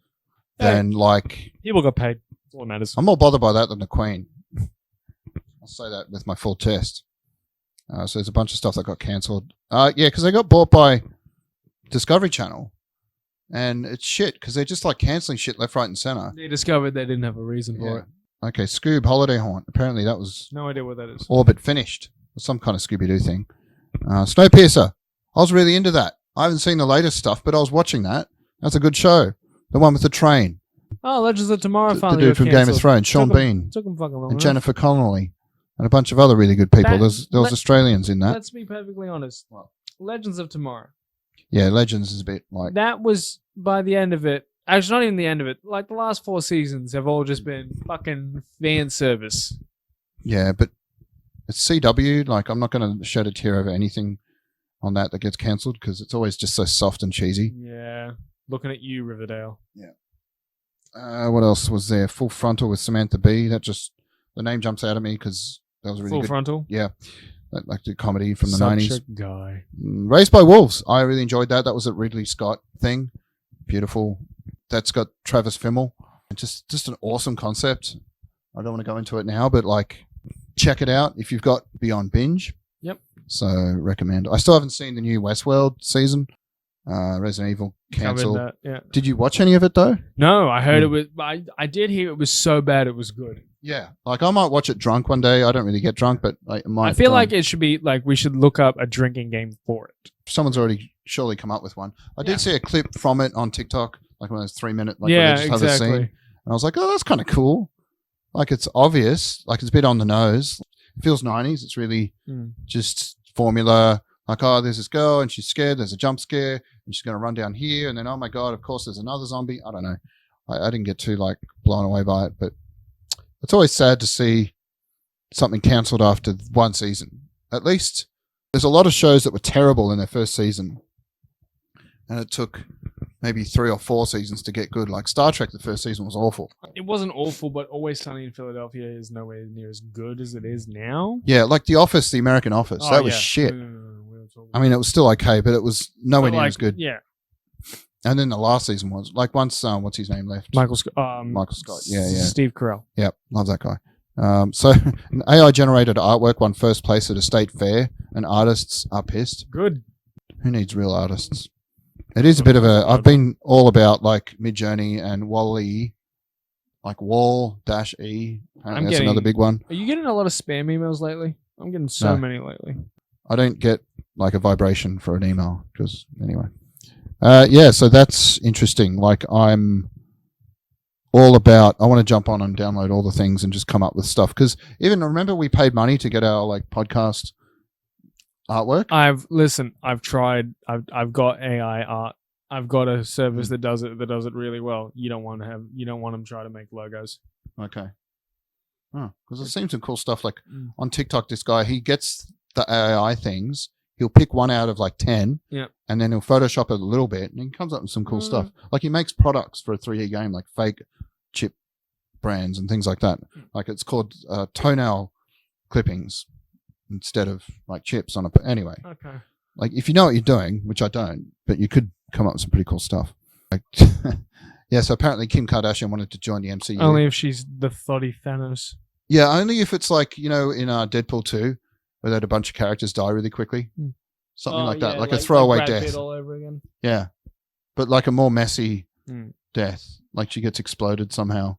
than like. People got paid. That's all that matters. I'm more bothered by that than the Queen. I'll say that with my full chest. So there's a bunch of stuff that got cancelled. Yeah, because they got bought by Discovery Channel, and it's shit because they're just like cancelling shit left, right, and center. They discovered they didn't have a reason for it. Okay, Scoob Holiday Haunt. Apparently that was No idea what that is. all but finished. Some kind of Scooby Doo thing. Snowpiercer. I was really into that. I haven't seen the latest stuff, but I was watching that. That's a good show. The one with the train. Oh, Legends of Tomorrow The finally dude got from Game of cancelled. Thrones, Sean Took 'em- Bean, Took them fucking long. and enough. Jennifer Connelly, and a bunch of other really good people. That- There was let- Australians in that. Let's be perfectly honest. Legends of Tomorrow. Yeah, Legends is a bit like That was by the end of it. Actually, not even the end of it. Like the last 4 seasons have all just been fucking fan service. yeah, but it's CW. Like I'm not going to shed a tear over anything on that gets cancelled because it's always just so soft and cheesy. Yeah. Looking at you, Riverdale. What else was there? Full Frontal with Samantha Bee. That just the name jumps out at me because that was a really Full good. frontal. Yeah, like the comedy from the Such 90s. a guy. Raised by Wolves. I really enjoyed that. That was a Ridley Scott thing. Beautiful. That's got Travis Fimmel. Just an awesome concept. I don't want to go into it now, but like check it out if you've got Beyond Binge. Yep. So recommend. I still haven't seen the new Westworld season. Resident Evil cancelled. Covered that, yeah. Did you watch any of it though? No, I heard it was. I did hear it was so bad it was good. Yeah. Like I might watch it drunk one day. I don't really get drunk, but I might. I feel like it should be like we should look up a drinking game for it. someone's already surely come up with one. I did see a clip from it on TikTok, like one of those 3-minute, like where yeah, they just have a scene. exactly. And I was like, oh, that's kind of cool. Like it's obvious, like it's a bit on the nose. It feels 90s. It's really just formula. Like, oh, there's this girl and she's scared. There's a jump scare and she's going to run down here. And then, oh my God, of course, there's another zombie. I don't know. I didn't get too like blown away by it, but it's always sad to see something cancelled after one season. At least there's a lot of shows that were terrible in their first season. And it took maybe 3 or 4 seasons to get good. Like Star Trek, the first season was awful. It wasn't awful, but Always Sunny in Philadelphia is nowhere near as good as it is now. Yeah, like The Office, the American Office. Oh, that was yeah. shit. We at all. I mean, it was still okay, but it was nowhere But, near like, as good. Yeah, And then the last season was like once what's his name left? Michael Scott. Michael Scott. Yeah. Steve Carell. Yep, love that guy. So an AI generated artwork won first place at a state fair, and artists are pissed. Good. Who needs real artists? It is a bit of a. I've been all about like Midjourney and Wall-E, like Wall-E. Apparently that's another big one. Are you getting a lot of spam emails lately? I'm getting so many lately. I don't get like a vibration for an email because anyway. Yeah, so that's interesting. Like I'm all about. I want to jump on and download all the things and just come up with stuff because even remember we paid money to get our like podcast artwork. I've tried. I've got AI art. I've got a service that does it really well. You don't want them try to make logos. Okay. Oh, because I've seen some cool stuff like on TikTok. This guy he gets the AI things. He'll pick one out of like 10, and then he'll Photoshop it a little bit, and he comes up with some cool stuff. Like he makes products for a 3D game, like fake chip brands and things like that. Like it's called toenail clippings instead of like chips on a. Anyway, okay. Like if you know what you're doing, which I don't, but you could come up with some pretty cool stuff. Like, yeah. So apparently Kim Kardashian wanted to join the MCU. Only if she's the thotty Thanos. Yeah, only if it's like in Deadpool 2. Where they had a bunch of characters die really quickly. Something like that. Like a throwaway Brad death. Pitt all over again. Yeah. But like a more messy death. Like she gets exploded somehow.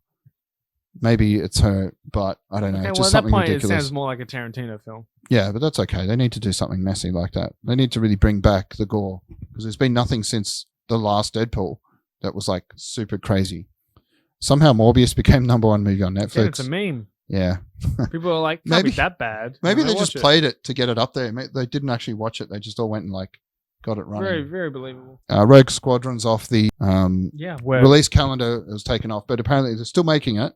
Maybe it's her, but I don't know. Okay, It's well, just at that something point, ridiculous. it sounds more like a Tarantino film. Yeah, but that's okay. They need to do something messy like that. They need to really bring back the gore. Because there's been nothing since the last Deadpool that was like super crazy. Somehow Morbius became #1 movie on Netflix. Yeah, it's a meme. Yeah. People are like, can't be that bad. Maybe they watch just played it to get it up there. They didn't actually watch it. They just all went and like got it running. Very, very believable. Rogue Squadron's off the where release calendar. It was taken off, but apparently they're still making it.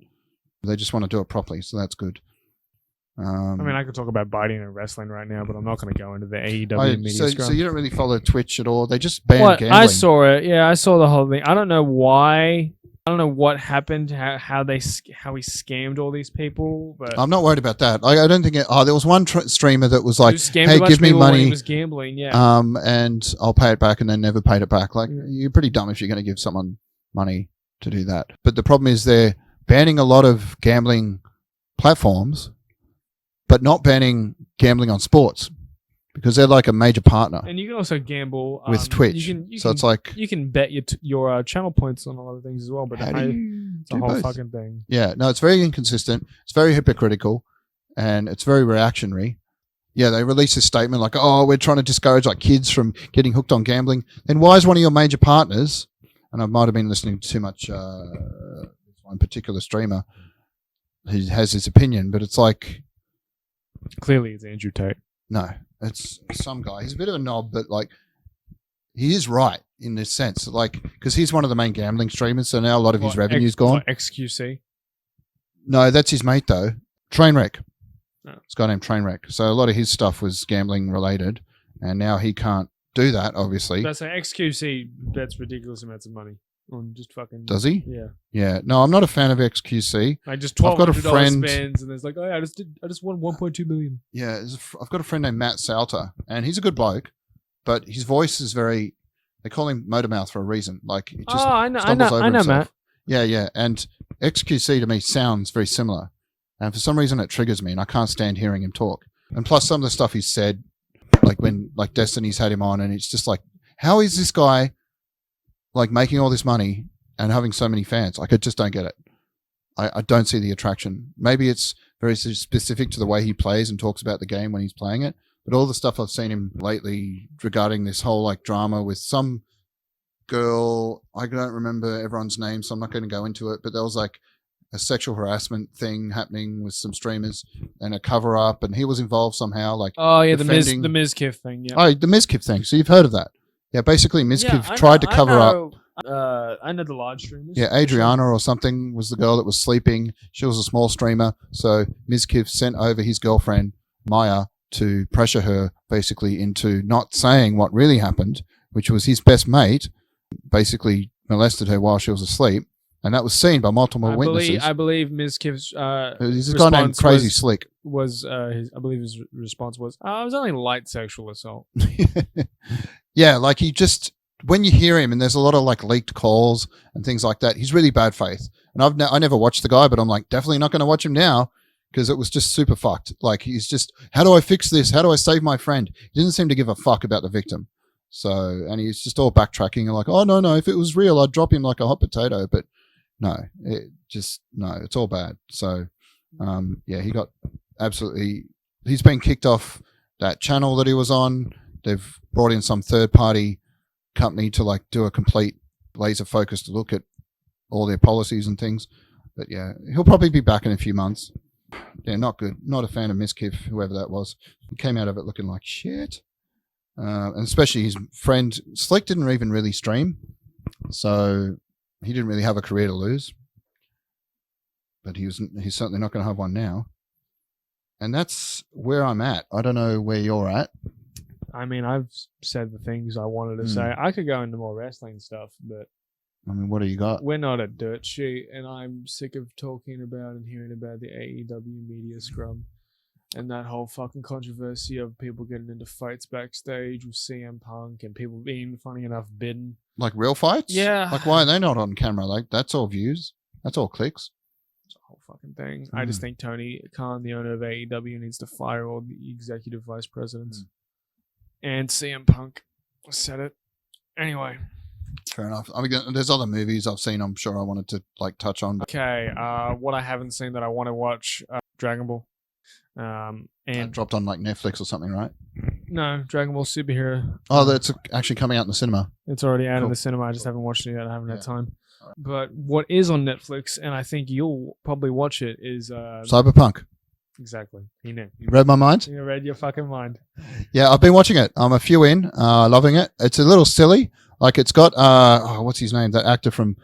They just want to do it properly, so that's good. I mean, I could talk about biting and wrestling right now, but I'm not going to go into the AEW media scrum. So you don't really follow Twitch at all? They just banned gambling. I saw it. Yeah, I saw the whole thing. I don't know why. I don't know what happened, how he scammed all these people. But I'm not worried about that. I don't think. There was one streamer that was like, "Hey, give me money." He was gambling, yeah. And I'll pay it back, and then never paid it back. Like you're pretty dumb if you're going to give someone money to do that. But the problem is they're banning a lot of gambling platforms, but not banning gambling on sports. Because they're like a major partner. And you can also gamble with Twitch. It's like you can bet your channel points on a lot of things as well. But it's a whole both? fucking thing. Yeah, no, it's very inconsistent. It's very hypocritical, and it's very reactionary. Yeah, they release a statement like, "Oh, we're trying to discourage like kids from getting hooked on gambling." Then why is one of your major partners? And I might have been listening to too much. One particular streamer who has his opinion, but it's like clearly it's Andrew Tate. No. It's some guy. He's a bit of a knob, but like he is right in this sense. Like because he's one of the main gambling streamers, so now a lot of his revenue's gone. XQC? No, that's his mate though. Trainwreck. Oh. It's a guy named Trainwreck. So a lot of his stuff was gambling related, and now he can't do that. Obviously. That's an XQC. That's ridiculous amounts of money on just fucking. Does he? Yeah. Yeah. No, I'm not a fan of XQC. Like just $1,200 spends, and there's like, oh yeah, I just won 1.2 million. Yeah, I've got a friend named Matt Salter, and he's a good bloke, but his voice is very. They call him Motormouth for a reason. Like it just I know himself. Matt. Yeah, and XQC to me sounds very similar, and for some reason it triggers me, and I can't stand hearing him talk. And plus, some of the stuff he's said, like when like Destiny's had him on, and it's just like, how is this guy like making all this money and having so many fans? Like I just don't get it. I don't see the attraction. Maybe it's very specific to the way he plays and talks about the game when he's playing it. But all the stuff I've seen him lately regarding this whole like drama with some girl, I don't remember everyone's name, so I'm not going to go into it. But there was like a sexual harassment thing happening with some streamers and a cover up, and he was involved somehow. Like the Mizkiff thing. Yeah. Oh, the Mizkiff thing. So you've heard of that? Yeah, basically Mizkiff tried to cover up. I know the large streamers. Yeah, Adriana or something was the girl that was sleeping. She was a small streamer. So Mizkiff sent over his girlfriend, Maya, to pressure her basically into not saying what really happened, which was his best mate basically molested her while she was asleep. and that was seen by multiple witnesses. I believe Ms. Kiff's He's a guy named Crazy Slick. I believe his response was, "Oh, it was only light sexual assault." Yeah, like he just, when you hear him, and there's a lot of like leaked calls and things like that, he's really bad faith. And I never watched the guy, but I'm like, definitely not going to watch him now because it was just super fucked. Like he's just, how do I fix this? How do I save my friend? He didn't seem to give a fuck about the victim. So, and he's just all backtracking and like, oh no, if it was real, I'd drop him like a hot potato. But no, it's all bad. So, yeah, he got absolutely, he's been kicked off that channel that he was on. They've brought in some third party company to like do a complete laser focused look at all their policies and things. But yeah, he'll probably be back in a few months. Yeah, not good. Not a fan of Miskiff, whoever that was. He came out of it looking like shit. And especially his friend Slick didn't even really stream, so he didn't really have a career to lose. But he's certainly not going to have one now. And that's where I'm at. I don't know where you're at. I mean, I've said the things I wanted to say. I could go into more wrestling stuff, but I mean, what do you got? We're not a dirt sheet, and I'm sick of talking about and hearing about the AEW media scrum and that whole fucking controversy of people getting into fights backstage with CM Punk and people being, funny enough, bidden. Like real fights? Yeah. Like, why are they not on camera? Like, that's all views. That's all clicks. It's a whole fucking thing. I just think Tony Khan, the owner of AEW, needs to fire all the executive vice presidents. And CM Punk said it. Anyway. Fair enough. I mean, there's other movies I've seen I'm sure I wanted to like touch on. Okay. What I haven't seen that I want to watch, Dragon Ball. And that dropped on like Netflix or something, right? No, Dragon Ball Superhero. Oh, that's actually coming out in the cinema. It's already out in the cinema. I just haven't watched it yet. I haven't had time. But what is on Netflix, and I think you'll probably watch it, is Cyberpunk. Exactly. He knew. You read my mind? You read your fucking mind. Yeah, I've been watching it. I'm a few in, loving it. It's a little silly. Like it's got what's his name? That actor from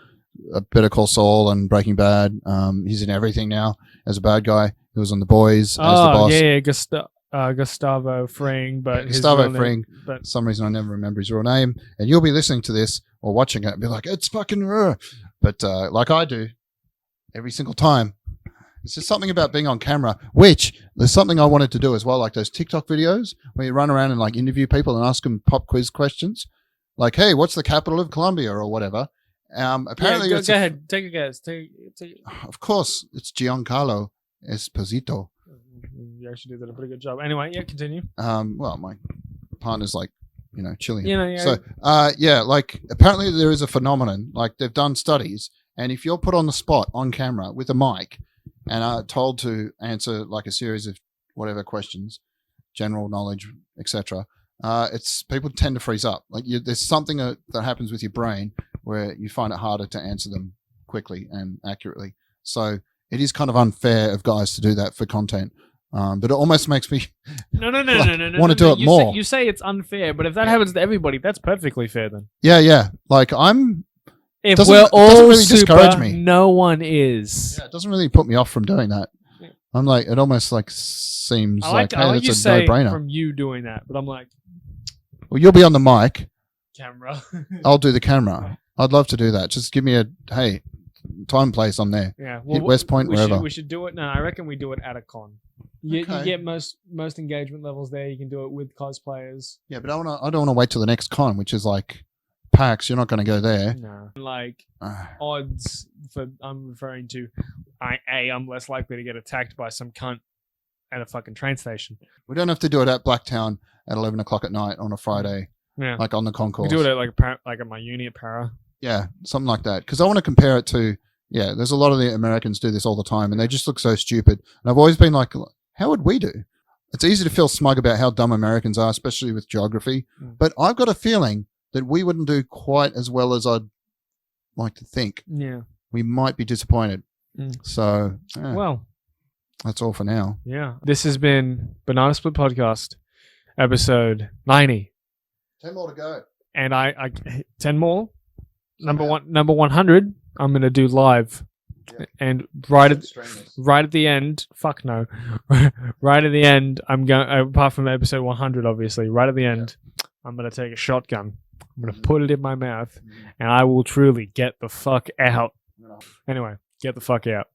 Better Call Saul and Breaking Bad. He's in everything now as a bad guy. He was on The Boys as the boss. Yeah, Gustavo Fring, but Gustavo Fring. But for some reason I never remember his real name. And you'll be listening to this or watching it and be like, it's fucking raw. But like I do every single time. It's just something about being on camera, which there's something I wanted to do as well, like those TikTok videos where you run around and like interview people and ask them pop quiz questions. Like, hey, what's the capital of Colombia or whatever? Apparently, go ahead. Take a guess. Of course, it's Giancarlo Esposito. You actually did a pretty good job. Anyway, yeah, continue. Well, my partner's like, Chilean. Yeah. So, like apparently there is a phenomenon. Like they've done studies, and if you're put on the spot on camera with a mic and are told to answer like a series of whatever questions, general knowledge, etc., it's people tend to freeze up. Like there's something that happens with your brain where you find it harder to answer them quickly and accurately. So it is kind of unfair of guys to do that for content. But it almost makes me no. want to do it more. You say it's unfair, but if that happens to everybody, that's perfectly fair then. Yeah. Like if doesn't, we're all doesn't really super, discourage me. No one is. Yeah, it doesn't really put me off from doing that. Yeah. I'm like, it almost like seems I hey, you that's a say no-brainer. From you doing that, but I'm like, well, you'll be on the mic. Camera. I'll do the camera. I'd love to do that. Just give me time, place. I'm there. Yeah, hit West Point, wherever. We should do it. No, I reckon we do it at a con. You get most engagement levels there. You can do it with cosplayers. Yeah, but I don't want to wait till the next con, which is like PAX. You're not going to go there. No, like odds for. I'm referring to. I'm less likely to get attacked by some cunt at a fucking train station. We don't have to do it at Blacktown at 11 o'clock at night on a Friday. Yeah, like on the concourse. We do it at like at my uni at Para. Yeah, something like that. Because I want to compare it to. Yeah, there's a lot of the Americans do this all the time, and they just look so stupid. And I've always been like, how would we do? It's easy to feel smug about how dumb Americans are, especially with geography. But I've got a feeling that we wouldn't do quite as well as I'd like to think. Yeah. We might be disappointed. So, well, that's all for now. Yeah. This has been Banana Split Podcast, episode 90. 10 more to go. And I 10 more. Number 100. I'm gonna do live, and right at the end. Fuck no, right at the end. I'm going. Apart from episode 100, obviously, right at the end, I'm gonna take a shotgun. I'm gonna put it in my mouth, and I will truly get the fuck out. Anyway, get the fuck out.